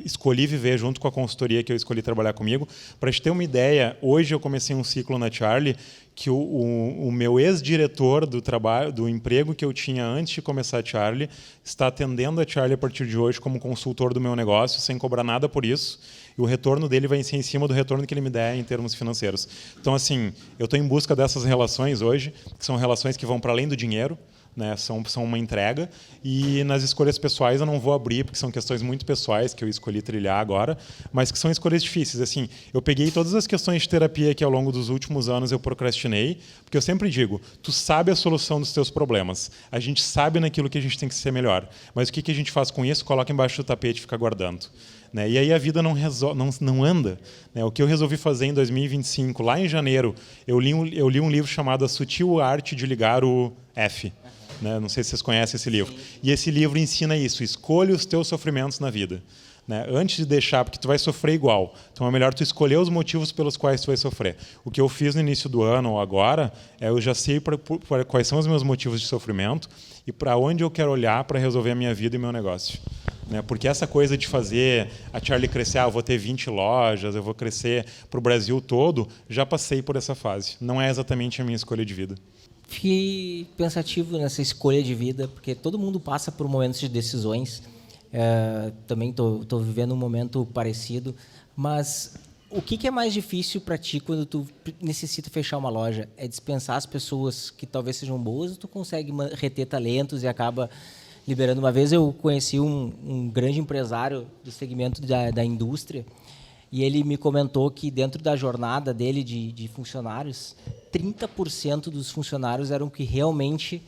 escolhi viver junto com a consultoria que eu escolhi trabalhar comigo. Para te ter uma ideia, hoje eu comecei um ciclo na Charlie que o meu ex-diretor do emprego que eu tinha antes de começar a Charlie está atendendo a Charlie a partir de hoje como consultor do meu negócio, sem cobrar nada por isso. E o retorno dele vai ser em cima do retorno que ele me der em termos financeiros. Então, assim, eu estou em busca dessas relações hoje, que são relações que vão para além do dinheiro, né? São uma entrega, e nas escolhas pessoais eu não vou abrir, porque são questões muito pessoais que eu escolhi trilhar agora, mas que são escolhas difíceis. Assim, eu peguei todas as questões de terapia que ao longo dos últimos anos eu procrastinei, porque eu sempre digo, tu sabe a solução dos teus problemas, a gente sabe naquilo que a gente tem que ser melhor, mas o que a gente faz com isso? Coloca embaixo do tapete e fica guardando. Né? E aí a vida não anda. Né? O que eu resolvi fazer em 2025, lá em janeiro, eu li um livro chamado A Sutil Arte de Ligar o F. Né? Não sei se vocês conhecem esse livro. Sim. E esse livro ensina isso, escolha os teus sofrimentos na vida. Né? Antes de deixar, porque tu vai sofrer igual. Então é melhor tu escolher os motivos pelos quais tu vai sofrer. O que eu fiz no início do ano ou agora, eu já sei quais são os meus motivos de sofrimento e para onde eu quero olhar para resolver a minha vida e meu negócio. Né? Porque essa coisa de fazer a Charlie crescer, eu vou ter 20 lojas, eu vou crescer para o Brasil todo, já passei por essa fase. Não é exatamente a minha escolha de vida. Fiquei pensativo nessa escolha de vida, porque todo mundo passa por momentos de decisões. Também estou vivendo um momento parecido, mas o que é mais difícil para ti quando tu necessita fechar uma loja? É dispensar as pessoas que talvez sejam boas, ou tu consegue reter talentos e acaba liberando? Uma vez eu conheci um grande empresário do segmento da indústria, e ele me comentou que dentro da jornada dele de funcionários, 30% dos funcionários eram que realmente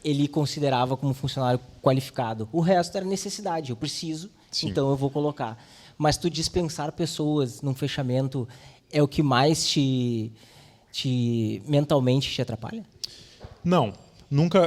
ele considerava como funcionário qualificado. O resto era necessidade, eu preciso, Sim. Então eu vou colocar. Mas tu dispensar pessoas num fechamento é o que mais mentalmente te atrapalha? Não. Nunca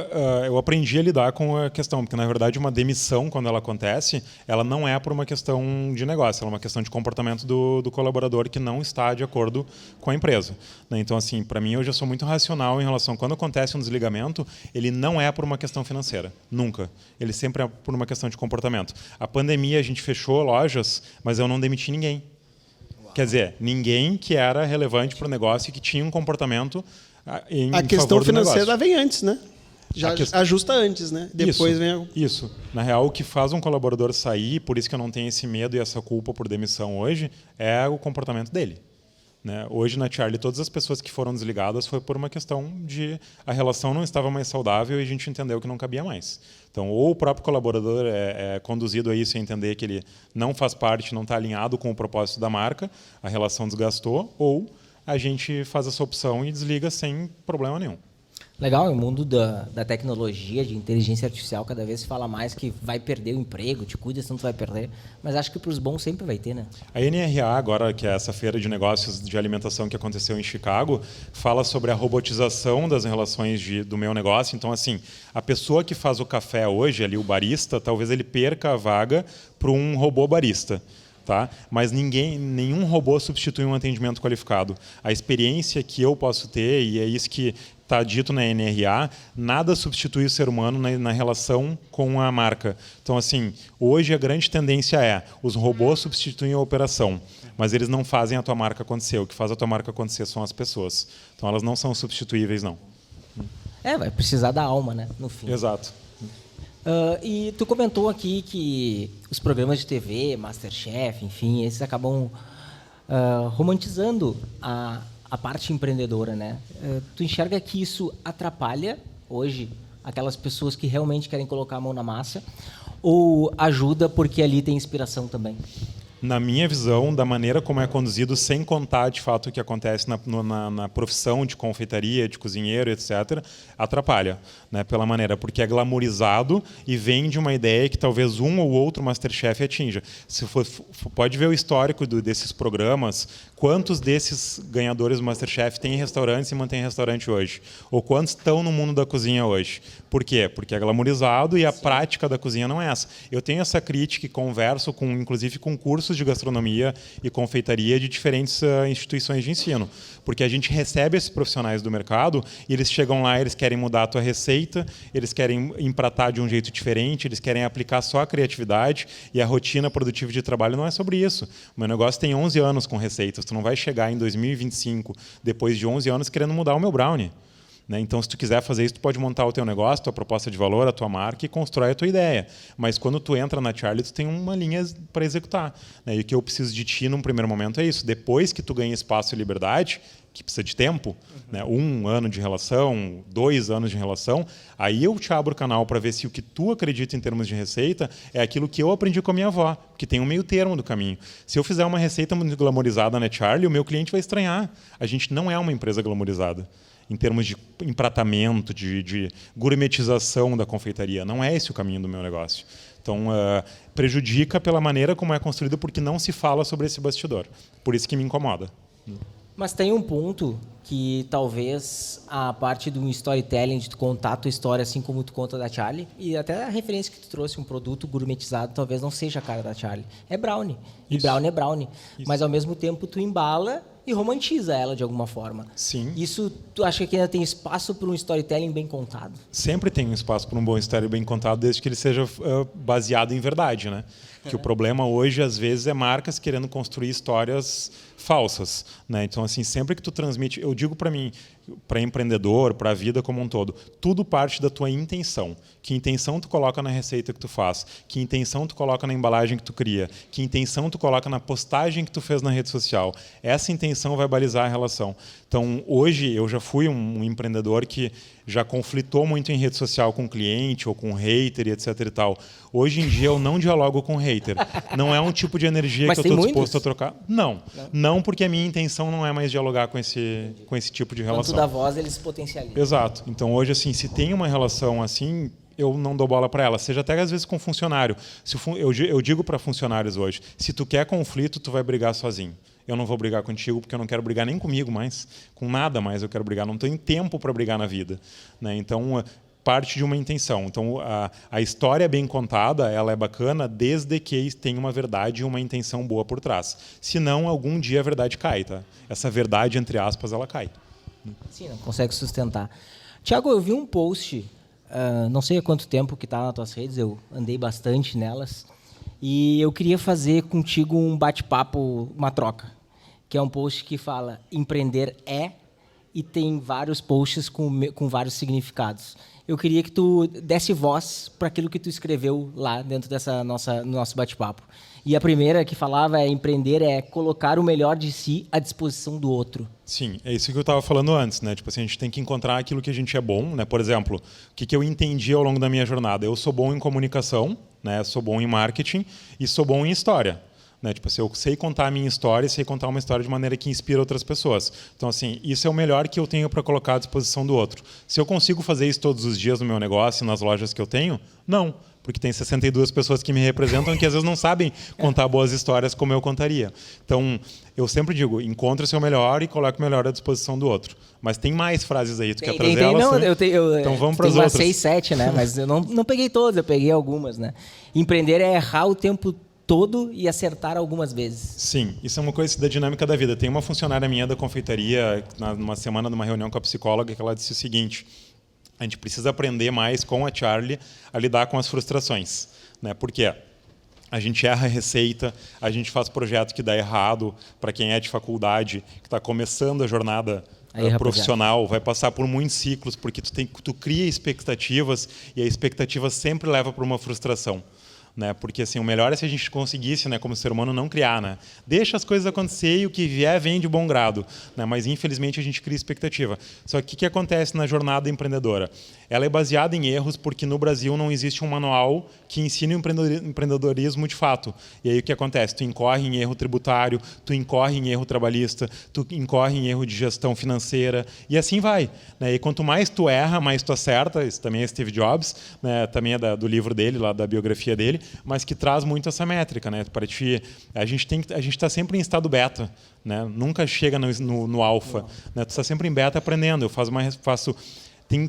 eu aprendi a lidar com a questão, porque na verdade uma demissão, quando ela acontece, ela não é por uma questão de negócio, ela é uma questão de comportamento do colaborador que não está de acordo com a empresa. Né? Então, assim, para mim, eu já sou muito racional em relação, quando acontece um desligamento, ele não é por uma questão financeira, nunca. Ele sempre é por uma questão de comportamento. A pandemia, a gente fechou lojas, mas eu não demiti ninguém. Uau. Quer dizer, ninguém que era relevante para o negócio e que tinha um comportamento em favor do negócio. A questão financeira vem antes, né? Já ajusta antes, né? Depois vem Isso. Na real, o que faz um colaborador sair, por isso que eu não tenho esse medo e essa culpa por demissão hoje, é o comportamento dele. Né? Hoje, na Charlie, todas as pessoas que foram desligadas foi por uma questão de a relação não estava mais saudável e a gente entendeu que não cabia mais. Então, ou o próprio colaborador é conduzido a isso e entender que ele não faz parte, não está alinhado com o propósito da marca, a relação desgastou, ou a gente faz essa opção e desliga sem problema nenhum. Legal, o mundo da tecnologia, de inteligência artificial, cada vez se fala mais que vai perder o emprego, te cuida, senão tu vai perder. Mas acho que para os bons sempre vai ter, né? A NRA, agora, que é essa feira de negócios de alimentação que aconteceu em Chicago, fala sobre a robotização das relações do meu negócio. Então, assim, a pessoa que faz o café hoje, ali, o barista, talvez ele perca a vaga para um robô barista. Tá? Mas nenhum robô substitui um atendimento qualificado. A experiência que eu posso ter, e é isso que está dito na NRA, nada substitui o ser humano na relação com a marca. Então, assim, hoje a grande tendência é os robôs substituem a operação, mas eles não fazem a tua marca acontecer. O que faz a tua marca acontecer são as pessoas. Então, elas não são substituíveis, não. Vai precisar da alma, né? No fim. Exato. E tu comentou aqui que os programas de TV, Masterchef, enfim, esses acabam romantizando a parte empreendedora, né? Tu enxerga que isso atrapalha hoje aquelas pessoas que realmente querem colocar a mão na massa, ou ajuda porque ali tem inspiração também? Na minha visão, da maneira como é conduzido, sem contar de fato o que acontece na profissão de confeitaria, de cozinheiro, etc., atrapalha, né, pela maneira, porque é glamourizado e vem de uma ideia que talvez um ou outro Masterchef atinja. Pode ver o histórico desses programas, quantos desses ganhadores do Masterchef têm restaurantes e mantêm restaurante hoje? Ou quantos estão no mundo da cozinha hoje? Por quê? Porque é glamourizado e a prática da cozinha não é essa. Eu tenho essa crítica e converso, inclusive com cursos cursos de gastronomia e confeitaria de diferentes instituições de ensino. Porque a gente recebe esses profissionais do mercado e eles chegam lá, eles querem mudar a tua receita, eles querem empratar de um jeito diferente, eles querem aplicar só a criatividade e a rotina produtiva de trabalho não é sobre isso. O meu negócio tem 11 anos com receitas, tu não vai chegar em 2025, depois de 11 anos, querendo mudar o meu brownie. Né? Então, se tu quiser fazer isso, tu pode montar o teu negócio, tua proposta de valor, a tua marca e constrói a tua ideia. Mas quando tu entra na Charlie, tu tem uma linha para executar. Né? E o que eu preciso de ti num primeiro momento é isso. Depois que tu ganha espaço e liberdade, que precisa de tempo, né? 1 ano de relação, 2 anos de relação, aí eu te abro o canal para ver se o que tu acredita em termos de receita é aquilo que eu aprendi com a minha avó, que tem um meio termo do caminho. Se eu fizer uma receita muito glamorizada na Charlie, o meu cliente vai estranhar. A gente não é uma empresa glamorizada em termos de empratamento, de gourmetização da confeitaria. Não é esse o caminho do meu negócio. Então, prejudica pela maneira como é construído, porque não se fala sobre esse bastidor. Por isso que me incomoda. Mas tem um ponto que talvez a parte do storytelling, de tu contar a tua história assim como tu conta da Charlie, e até a referência que tu trouxe, um produto gourmetizado, talvez não seja a cara da Charlie. É brownie. E Isso. brownie é brownie. Isso. Mas, ao mesmo tempo, tu embala e romantiza ela de alguma forma. Sim. Isso, tu acha que ainda tem espaço para um storytelling bem contado? Sempre tem um espaço para um bom storytelling bem contado, desde que ele seja baseado em verdade, né? Que o problema hoje, às vezes, é marcas querendo construir histórias falsas, né? Então, assim, sempre que tu transmite, eu digo para mim, para empreendedor, para a vida como um todo, tudo parte da tua intenção. Que intenção tu coloca na receita que tu faz, que intenção tu coloca na embalagem que tu cria, que intenção tu coloca na postagem que tu fez na rede social. Essa intenção vai balizar a relação. Então, hoje, eu já fui um empreendedor que já conflitou muito em rede social com cliente ou com hater e etc e tal. Hoje em dia, eu não dialogo com hater. Não é um tipo de energia Mas que eu estou muitos? disposto a trocar. Não, porque a minha intenção não é mais dialogar com esse tipo de relação. Quando tu dá voz, eles potencializam. Exato. Então, hoje, assim, se tem uma relação assim, eu não dou bola para ela. Seja até às vezes com funcionário. Eu digo para funcionários hoje, se tu quer conflito, tu vai brigar sozinho. Eu não vou brigar contigo porque eu não quero brigar nem comigo mais, com nada mais eu quero brigar. Não tenho tempo para brigar na vida. Né? Então, parte de uma intenção. Então, a história bem contada, ela é bacana desde que tenha uma verdade e uma intenção boa por trás. Senão, algum dia a verdade cai. Tá? Essa verdade, entre aspas, ela cai. Sim, não consegue sustentar. Tiago, eu vi um post, não sei há quanto tempo que está nas tuas redes, eu andei bastante nelas, e eu queria fazer contigo um bate-papo, uma troca, que é um post que fala empreender e tem vários posts com vários significados. Eu queria que tu desse voz para aquilo que tu escreveu lá dentro no nosso bate-papo. E a primeira que falava empreender é colocar o melhor de si à disposição do outro. Sim, é isso que eu estava falando antes, né? Tipo assim, a gente tem que encontrar aquilo que a gente é bom, né? Por exemplo, o que eu entendi ao longo da minha jornada? Eu sou bom em comunicação, né? Sou bom em marketing e sou bom em história. Né? Tipo assim, eu sei contar a minha história, sei contar uma história de maneira que inspira outras pessoas. Então, assim, isso é o melhor que eu tenho para colocar à disposição do outro. Se eu consigo fazer isso todos os dias no meu negócio, nas lojas que eu tenho, não. Porque tem 62 pessoas que me representam que às vezes não sabem contar boas histórias como eu contaria. Então, eu sempre digo, encontre o seu melhor e coloque o melhor à disposição do outro. Mas tem mais frases aí, tu quer trazer elas? Não, então vamos para as outras. Tem umas 6, 7, né? Mas eu não peguei todas, eu peguei algumas, né? Empreender é errar o tempo todo e acertar algumas vezes. Sim, isso é uma coisa da dinâmica da vida. Tem uma funcionária minha da confeitaria, numa semana, numa reunião com a psicóloga, que ela disse o seguinte: a gente precisa aprender mais com a Charlie a lidar com as frustrações. Né? Por quê? A gente erra a receita, a gente faz projeto que dá errado. Para quem é de faculdade, que está começando a jornada profissional, vai passar por muitos ciclos, porque tu cria expectativas e a expectativa sempre leva para uma frustração. Né? Porque assim, o melhor é se a gente conseguisse, né, como ser humano, não criar. Né? Deixa as coisas acontecer e o que vier vem de bom grado. Né? Mas, infelizmente, a gente cria expectativa. Só que o que acontece na jornada empreendedora? Ela é baseada em erros porque no Brasil não existe um manual que ensine o empreendedorismo de fato. E aí o que acontece? Tu incorre em erro tributário, tu incorre em erro trabalhista, tu incorre em erro de gestão financeira e assim vai. Né? E quanto mais tu erra, mais tu acerta. Isso também é Steve Jobs, né? Também é do livro dele, lá da biografia dele, mas que traz muito essa métrica, né? Para ti, a gente está sempre em estado beta, né? Nunca chega no alfa, né? Tu está sempre em beta aprendendo. Eu faço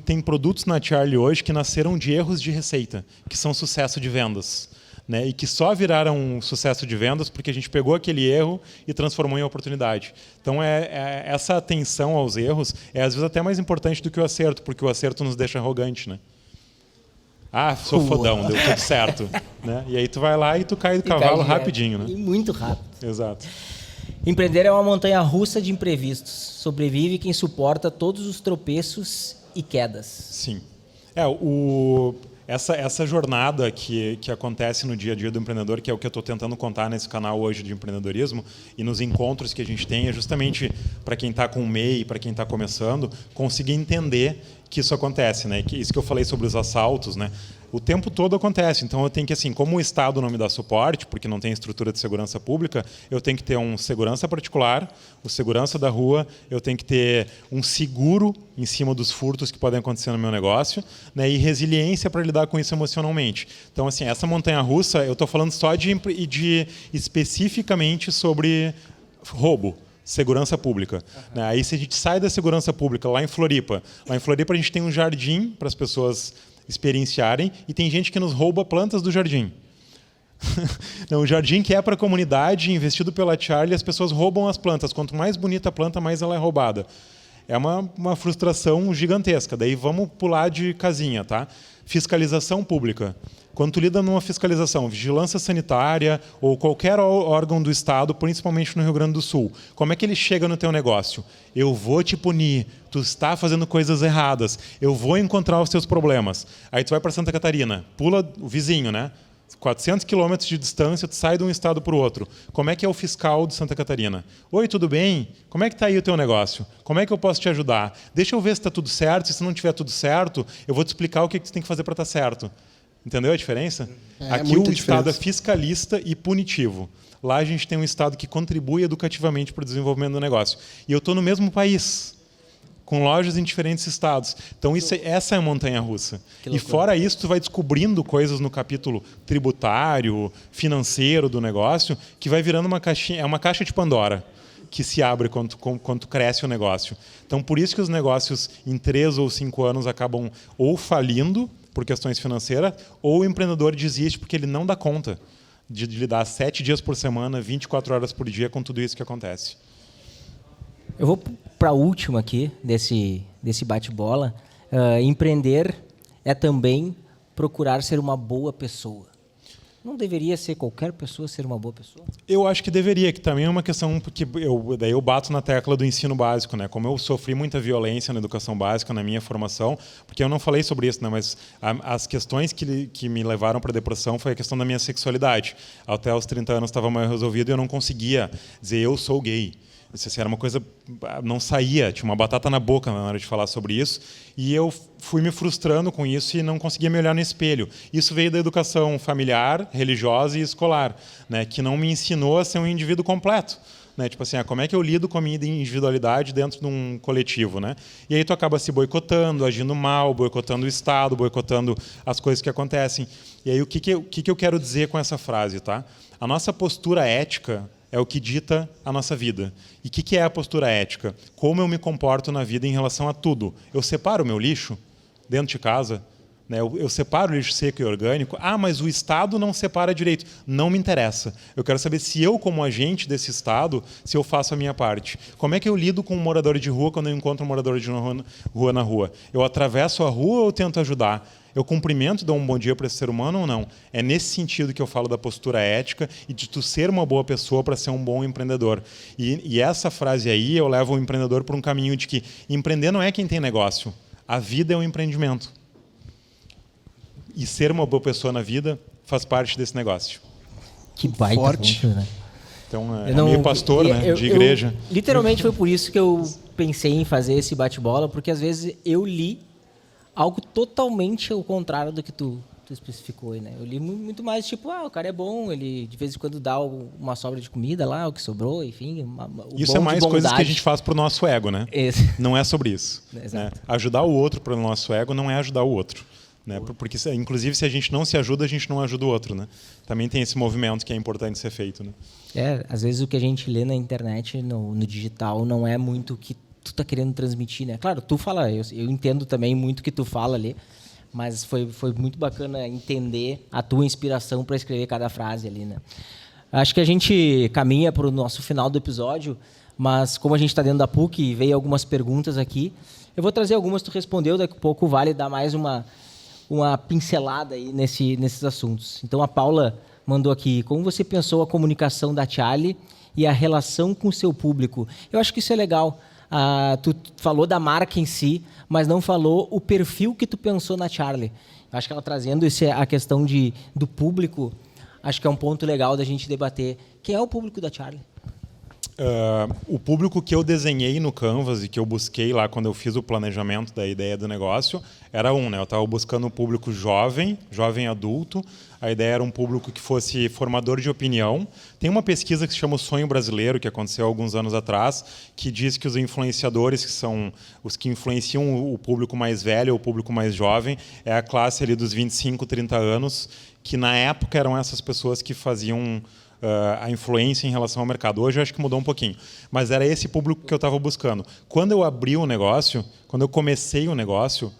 tem produtos na Charlie hoje que nasceram de erros de receita, que são sucesso de vendas. né, e que só viraram um sucesso de vendas porque a gente pegou aquele erro e transformou em oportunidade. Então, essa atenção aos erros é, às vezes, até mais importante do que o acerto, porque o acerto nos deixa arrogante, né? Ah, sou fodão, deu tudo certo. Né? E aí tu vai lá e tu cai do cavalo rapidinho. Né? E muito rápido. Exato. Empreender é uma montanha-russa de imprevistos. Sobrevive quem suporta todos os tropeços e quedas. Sim. Essa jornada que acontece no dia a dia do empreendedor, que é o que eu estou tentando contar nesse canal hoje de empreendedorismo, e nos encontros que a gente tem, é justamente para quem está com o MEI, para quem está começando, conseguir entender que isso acontece, né? Que isso que eu falei sobre os assaltos, né? O tempo todo acontece. Então eu tenho que, assim, como o Estado não me dá suporte, porque não tem estrutura de segurança pública, eu tenho que ter um segurança particular, o segurança da rua, eu tenho que ter um seguro em cima dos furtos que podem acontecer no meu negócio, né? E resiliência para lidar com isso emocionalmente. Então, assim, essa montanha-russa, eu estou falando só de especificamente sobre roubo. Segurança pública. Uhum. Aí, se a gente sai da segurança pública lá em Floripa a gente tem um jardim para as pessoas experienciarem e tem gente que nos rouba plantas do jardim. Não, o jardim que é para a comunidade, investido pela Charlie, as pessoas roubam as plantas. Quanto mais bonita a planta, mais ela é roubada. É uma frustração gigantesca. Daí vamos pular de casinha, tá? Fiscalização pública. Quando tu lida numa fiscalização, vigilância sanitária ou qualquer órgão do Estado, principalmente no Rio Grande do Sul, como é que ele chega no teu negócio? Eu vou te punir, tu está fazendo coisas erradas, eu vou encontrar os teus problemas. Aí tu vai para Santa Catarina, pula o vizinho, né? 400 quilômetros de distância, tu sai de um estado para o outro. Como é que é o fiscal de Santa Catarina? Oi, tudo bem? Como é que está aí o teu negócio? Como é que eu posso te ajudar? Deixa eu ver se está tudo certo. Se não estiver tudo certo, eu vou te explicar o que tu tem que fazer para estar certo. Entendeu a diferença? Aqui o Estado é fiscalista e punitivo. Lá a gente tem um Estado que contribui educativamente para o desenvolvimento do negócio. E eu estou no mesmo país, com lojas em diferentes estados. Então essa é a montanha-russa. E fora isso, tu vai descobrindo coisas no capítulo tributário, financeiro do negócio, que vai virando uma caixinha, é uma caixa de Pandora, que se abre quando cresce o negócio. Então, por isso que os negócios em 3 ou 5 anos acabam ou falindo por questões financeiras, ou o empreendedor desiste porque ele não dá conta de lidar 7 dias por semana, 24 horas por dia com tudo isso que acontece. Eu vou para a última aqui desse bate-bola. Empreender é também procurar ser uma boa pessoa. Não deveria ser qualquer pessoa ser uma boa pessoa? Eu acho que deveria, que também é uma questão, porque daí eu bato na tecla do ensino básico, né? Como eu sofri muita violência na educação básica, na minha formação, porque eu não falei sobre isso, né? Mas as questões que me levaram para a depressão foi a questão da minha sexualidade. Até os 30 anos estava mal resolvido e eu não conseguia dizer eu sou gay. Isso era uma coisa, não saía, tinha uma batata na boca na hora de falar sobre isso, e eu fui me frustrando com isso e não conseguia me olhar no espelho. Isso veio da educação familiar, religiosa e escolar, né, que não me ensinou a ser um indivíduo completo. Né, tipo assim, como é que eu lido com a minha individualidade dentro de um coletivo, né? E aí tu acaba se boicotando, agindo mal, boicotando o Estado, boicotando as coisas que acontecem. E aí o que eu quero dizer com essa frase, tá? A nossa postura ética é o que dita a nossa vida. E o que é a postura ética? Como eu me comporto na vida em relação a tudo. Eu separo o meu lixo dentro de casa, né? Eu separo o lixo seco e orgânico. Ah, mas o Estado não separa direito. Não me interessa. Eu quero saber se eu, como agente desse Estado, se eu faço a minha parte. Como é que eu lido com um morador de rua quando eu encontro um morador de rua na rua? Eu atravesso a rua ou eu tento ajudar? Eu cumprimento, dou um bom dia para esse ser humano ou não? É nesse sentido que eu falo da postura ética e de tu ser uma boa pessoa para ser um bom empreendedor. E essa frase aí eu levo o empreendedor por um caminho de que empreender não é quem tem negócio. A vida é um empreendimento. E ser uma boa pessoa na vida faz parte desse negócio. Que baita forte, ponto, né? Então, meio pastor, né, de igreja. Literalmente foi por isso que eu pensei em fazer esse bate-bola, porque às vezes eu li algo totalmente ao contrário do que tu especificou aí, né? Eu li muito mais tipo, o cara é bom, ele de vez em quando dá uma sobra de comida lá, o que sobrou, enfim. Isso é mais coisas que a gente faz pro nosso ego, né? Não é sobre isso. Né? Ajudar o outro pro nosso ego não é ajudar o outro. Né? Porque, inclusive, se a gente não se ajuda, a gente não ajuda o outro. Né? Também tem esse movimento que é importante ser feito. Né? Às vezes o que a gente lê na internet, no digital, não é muito o que tu tá querendo transmitir, né? Claro, tu fala, eu entendo também muito o que tu fala ali, Mas foi muito bacana entender a tua inspiração para escrever cada frase ali, né? Acho que a gente caminha para o nosso final do episódio, mas como a gente está dentro da PUC e veio algumas perguntas aqui, eu vou trazer algumas, tu respondeu, daqui a pouco vale dar mais uma pincelada aí nesses assuntos. Então a Paula mandou aqui, como você pensou a comunicação da Charlie e a relação com o seu público? Eu acho que isso é legal. Tu falou da marca em si, mas não falou o perfil que tu pensou na Charlie. Eu acho que ela trazendo a questão do público, acho que é um ponto legal da gente debater. Quem é o público da Charlie? O público que eu desenhei no Canvas e que eu busquei lá quando eu fiz o planejamento da ideia do negócio era né? Eu estava buscando um público jovem adulto. A ideia era um público que fosse formador de opinião. Tem uma pesquisa que se chama O Sonho Brasileiro, que aconteceu há alguns anos atrás, que diz que os influenciadores, que são os que influenciam o público mais velho ou o público mais jovem, é a classe ali dos 25, 30 anos, que na época eram essas pessoas que faziam a influência em relação ao mercado. Hoje eu acho que mudou um pouquinho, mas era esse público que eu estava buscando. Quando eu abri o negócio, quando eu comecei o negócio,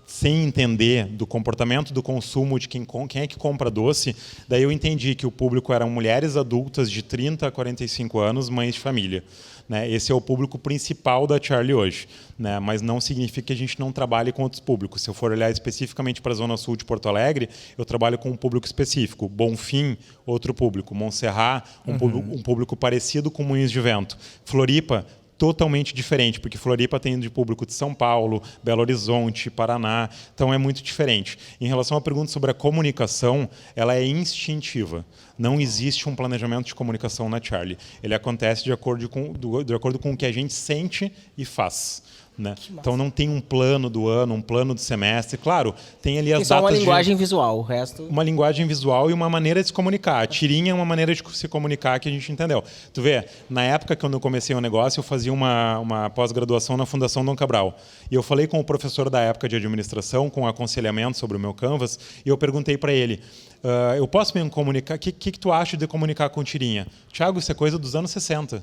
sem entender do comportamento do consumo de quem é que compra doce, daí eu entendi que o público eram mulheres adultas de 30 a 45 anos, mães de família. Né? Esse é o público principal da Charlie hoje, né? Mas não significa que a gente não trabalhe com outros públicos. Se eu for olhar especificamente para a Zona Sul de Porto Alegre, eu trabalho com um público específico. Bonfim, outro público. Montserrat, um público parecido com Moinhos de Vento. Floripa, totalmente diferente, porque Floripa tem de público de São Paulo, Belo Horizonte, Paraná, então é muito diferente. Em relação à pergunta sobre a comunicação, ela é instintiva. Não existe um planejamento de comunicação na Charlie. Ele acontece de acordo com o que a gente sente e faz. Né? Então não tem um plano do ano, um plano do semestre. Claro, tem ali as datas. Só uma linguagem visual, o resto. Uma linguagem visual e uma maneira de se comunicar. A tirinha é uma maneira de se comunicar que a gente entendeu. Tu vê, na época quando eu comecei o negócio, eu fazia uma pós-graduação na Fundação Dom Cabral. E eu falei com o professor da época de administração, com aconselhamento sobre o meu Canvas, e eu perguntei para ele: eu posso me comunicar? O que tu acha de comunicar com tirinha? Tiago, isso é coisa dos anos 60.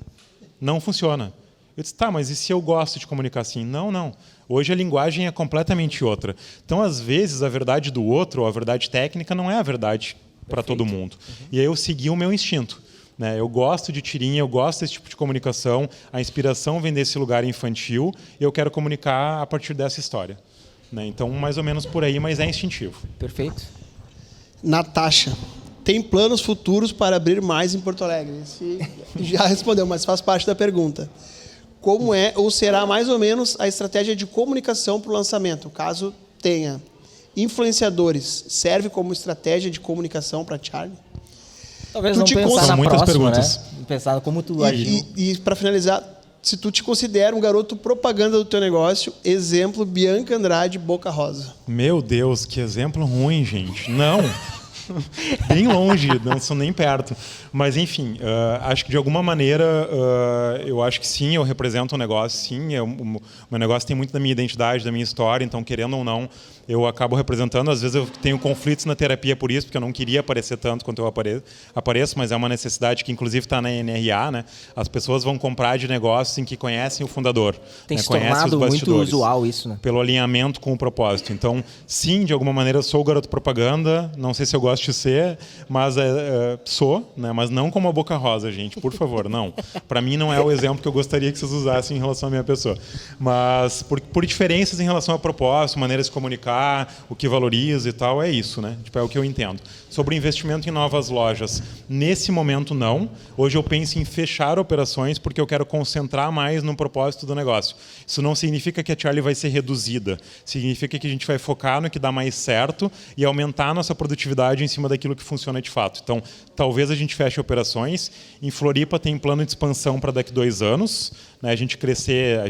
Não funciona. Eu disse, tá, mas e se eu gosto de comunicar assim? Não. Hoje a linguagem é completamente outra. Então, às vezes, a verdade do outro, ou a verdade técnica, não é a verdade para todo mundo. E aí eu segui o meu instinto. Né? Eu gosto de tirinha, eu gosto desse tipo de comunicação, a inspiração vem desse lugar infantil, e eu quero comunicar a partir dessa história. Né? Então, mais ou menos por aí, mas é instintivo. Perfeito. Natasha, tem planos futuros para abrir mais em Porto Alegre? Esse já respondeu, mas faz parte da pergunta. Como é ou será mais ou menos a estratégia de comunicação para o lançamento? Caso tenha influenciadores, serve como estratégia de comunicação para a Charlie? Talvez não pensar na muitas próxima, perguntas. Né? Pensar como tu agiu. E para finalizar, se tu te considera um garoto propaganda do teu negócio, exemplo, Bianca Andrade, Boca Rosa. Meu Deus, que exemplo ruim, gente. Não. Bem longe, não sou nem perto. Mas, enfim, acho que de alguma maneira, eu acho que sim, eu represento o negócio, sim. O meu negócio tem muito da minha identidade, da minha história, então, querendo ou não, eu acabo representando. Às vezes eu tenho conflitos na terapia por isso, porque eu não queria aparecer tanto quanto eu apareço, mas é uma necessidade que, inclusive, está na NRA. Né? As pessoas vão comprar de negócios em que conhecem o fundador. Tem né? se tornado muito usual isso, né? Pelo alinhamento com o propósito. Então, sim, de alguma maneira, eu sou o garoto propaganda. Não sei se eu gosto de ser, mas sou, né? Mas não como a Boca Rosa, gente. Por favor, não. Para mim, não é o exemplo que eu gostaria que vocês usassem em relação à minha pessoa. Mas, por diferenças em relação ao propósito, maneira de se comunicar, o que valoriza e tal, é isso, né? Tipo, é o que eu entendo. Sobre investimento em novas lojas, nesse momento não. Hoje eu penso em fechar operações porque eu quero concentrar mais no propósito do negócio. Isso não significa que a Charlie vai ser reduzida. Significa que a gente vai focar no que dá mais certo e aumentar a nossa produtividade em cima daquilo que funciona de fato. Então, talvez a gente feche operações. Em Floripa tem plano de expansão para daqui a 2 anos. Né? A gente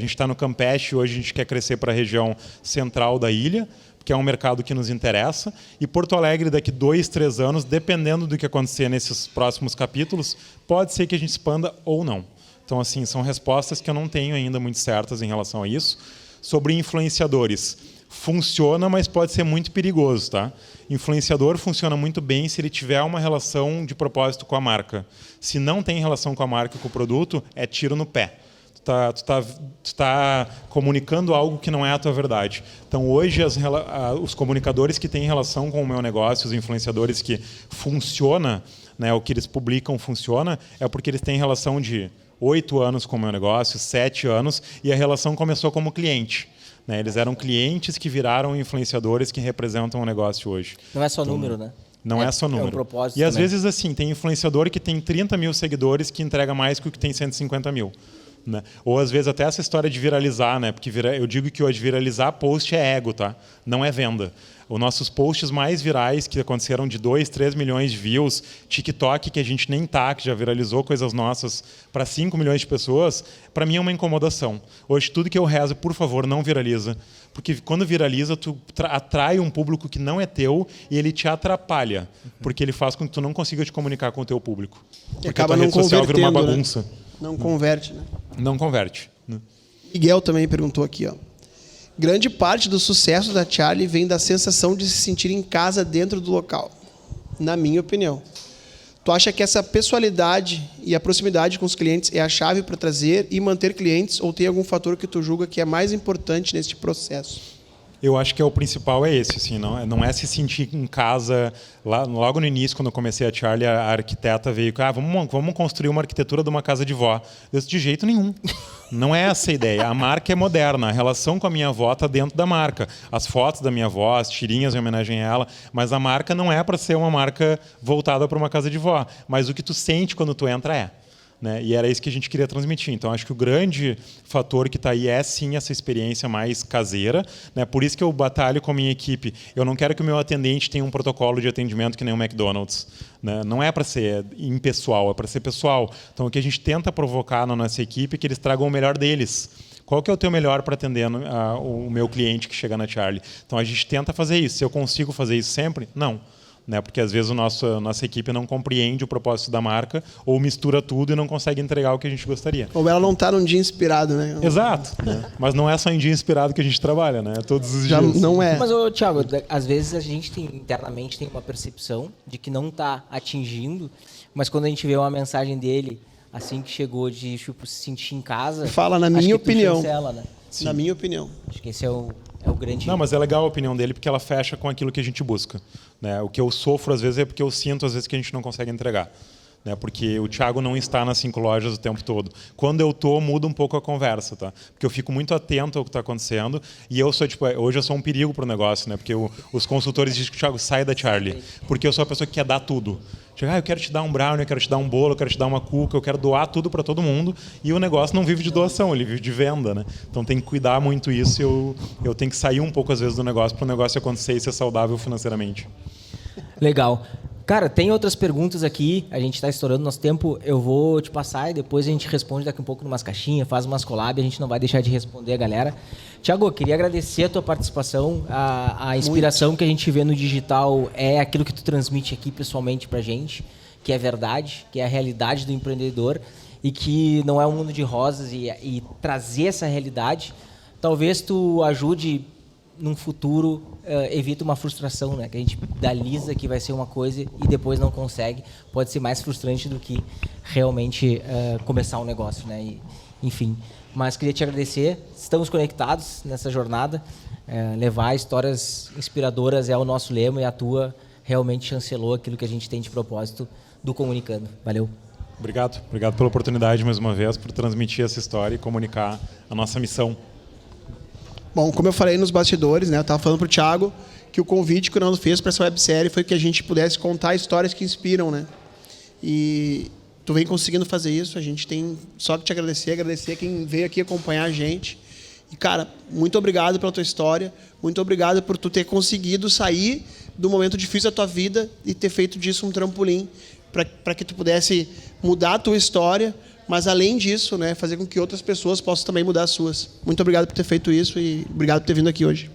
está no Campeche, hoje a gente quer crescer para a região central da ilha, que é um mercado que nos interessa, e Porto Alegre daqui 2, 3 anos, dependendo do que acontecer nesses próximos capítulos, pode ser que a gente expanda ou não. Então, assim, são respostas que eu não tenho ainda muito certas em relação a isso. Sobre influenciadores, funciona, mas pode ser muito perigoso. Tá? Influenciador funciona muito bem se ele tiver uma relação de propósito com a marca. Se não tem relação com a marca e com o produto, é tiro no pé. Tu tá comunicando algo que não é a tua verdade. Então, hoje, os comunicadores que têm relação com o meu negócio, os influenciadores que funciona, né, o que eles publicam funciona, é porque eles têm relação de 8 anos com o meu negócio, 7 anos, e a relação começou como cliente. Né? Eles eram clientes que viraram influenciadores que representam o negócio hoje. Não é só então, número, né? Não é só número. É um propósito e às também. vezes, assim, tem influenciador que tem 30 mil seguidores que entrega mais que o que tem 150 mil. Né? Ou às vezes até essa história de viralizar, né? Porque eu digo que hoje viralizar post é ego, tá? Não é venda. Os nossos posts mais virais, que aconteceram de 2, 3 milhões de views, TikTok, que a gente nem tá, que já viralizou coisas nossas para 5 milhões de pessoas, para mim é uma incomodação. Hoje tudo que eu rezo, por favor, não viraliza. Porque quando viraliza, tu atrai um público que não é teu e ele te atrapalha. Porque ele faz com que tu não consiga te comunicar com o teu público. Porque acaba a tua não rede social vira uma convertendo, bagunça. né? Não converte, né? Não converte. Né? Miguel também perguntou aqui, ó. Grande parte do sucesso da Charlie vem da sensação de se sentir em casa dentro do local, na minha opinião. Tu acha que essa pessoalidade e a proximidade com os clientes é a chave para trazer e manter clientes, ou tem algum fator que tu julga que é mais importante neste processo? Eu acho que o principal é esse, assim, não é se sentir em casa. Logo no início, quando eu comecei a Charlie, a arquiteta veio, vamos construir uma arquitetura de uma casa de vó. Eu disse, de jeito nenhum. Não é essa a ideia. A marca é moderna, a relação com a minha avó está dentro da marca. As fotos da minha avó, as tirinhas em homenagem a ela, mas a marca não é para ser uma marca voltada para uma casa de vó. Mas o que tu sente quando tu entra é. Né? E era isso que a gente queria transmitir. Então, acho que o grande fator que está aí é, sim, essa experiência mais caseira. Né? Por isso que eu batalho com a minha equipe. Eu não quero que o meu atendente tenha um protocolo de atendimento que nem o McDonald's. Né? Não é para ser impessoal, é para ser pessoal. Então, o que a gente tenta provocar na nossa equipe é que eles tragam o melhor deles. Qual que é o teu melhor para atender o meu cliente que chega na Charlie? Então, a gente tenta fazer isso. Se eu consigo fazer isso sempre? Não. Né? Porque às vezes a nossa equipe não compreende o propósito da marca ou mistura tudo e não consegue entregar o que a gente gostaria. Ou ela não está num dia inspirado, né? Exato. Né? Mas não é só em dia inspirado que a gente trabalha, né? Todos os Já dias. não é. Mas, Thiago, às vezes a gente internamente tem uma percepção de que não está atingindo, mas quando a gente vê uma mensagem dele, assim que chegou de tipo, se sentir em casa... Fala, na minha opinião. Chancela, né? Na minha opinião. Acho que esse é o grande... Não, mas é legal a opinião dele porque ela fecha com aquilo que a gente busca. Né? O que eu sofro, às vezes, é porque eu sinto, às vezes, que a gente não consegue entregar. Né? Porque o Thiago não está nas 5 lojas o tempo todo. Quando eu estou, muda um pouco a conversa. Tá? Porque eu fico muito atento ao que está acontecendo e eu sou, tipo, hoje eu sou um perigo para o negócio. Né? Porque os consultores dizem que o Thiago sai da Charlie. Porque eu sou a pessoa que quer dar tudo. Eu quero te dar um brownie, eu quero te dar um bolo, eu quero te dar uma cuca, eu quero doar tudo para todo mundo. E o negócio não vive de doação, ele vive de venda. Né? Então tem que cuidar muito isso. Eu tenho que sair um pouco, às vezes, do negócio para o negócio acontecer e ser saudável financeiramente. Legal. Cara, tem outras perguntas aqui, a gente está estourando nosso tempo, eu vou te passar e depois a gente responde daqui um pouco numas caixinhas, faz umas collab, a gente não vai deixar de responder a galera. Thiago, eu queria agradecer a tua participação, a inspiração muito. Que a gente vê no digital é aquilo que tu transmite aqui pessoalmente pra gente, que é verdade, que é a realidade do empreendedor e que não é um mundo de rosas e trazer essa realidade, talvez tu ajude num futuro, evita uma frustração, né? Que a gente idealiza que vai ser uma coisa e depois não consegue. Pode ser mais frustrante do que realmente começar um negócio, né? E, enfim, mas queria te agradecer. Estamos conectados nessa jornada. Levar histórias inspiradoras é o nosso lema e a tua realmente chancelou aquilo que a gente tem de propósito do Comunicando. Valeu. Obrigado pela oportunidade mais uma vez, por transmitir essa história e comunicar a nossa missão. Bom, como eu falei nos bastidores, né, eu estava falando para o Thiago que o convite que o Nando fez para essa websérie foi que a gente pudesse contar histórias que inspiram, né? E tu vem conseguindo fazer isso, a gente tem só que te agradecer quem veio aqui acompanhar a gente. E, cara, muito obrigado pela tua história, muito obrigado por tu ter conseguido sair do momento difícil da tua vida e ter feito disso um trampolim para que tu pudesse mudar a tua história, mas além disso, né, fazer com que outras pessoas possam também mudar as suas. Muito obrigado por ter feito isso e obrigado por ter vindo aqui hoje.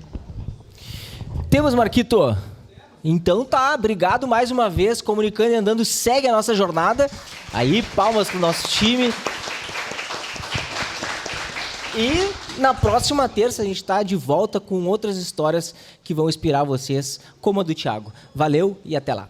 Temos, Marquito. Então tá, obrigado mais uma vez. Comunicando e Andando segue a nossa jornada. Aí, palmas pro nosso time. E na próxima terça a gente tá de volta com outras histórias que vão inspirar vocês, como a do Thiago. Valeu e até lá.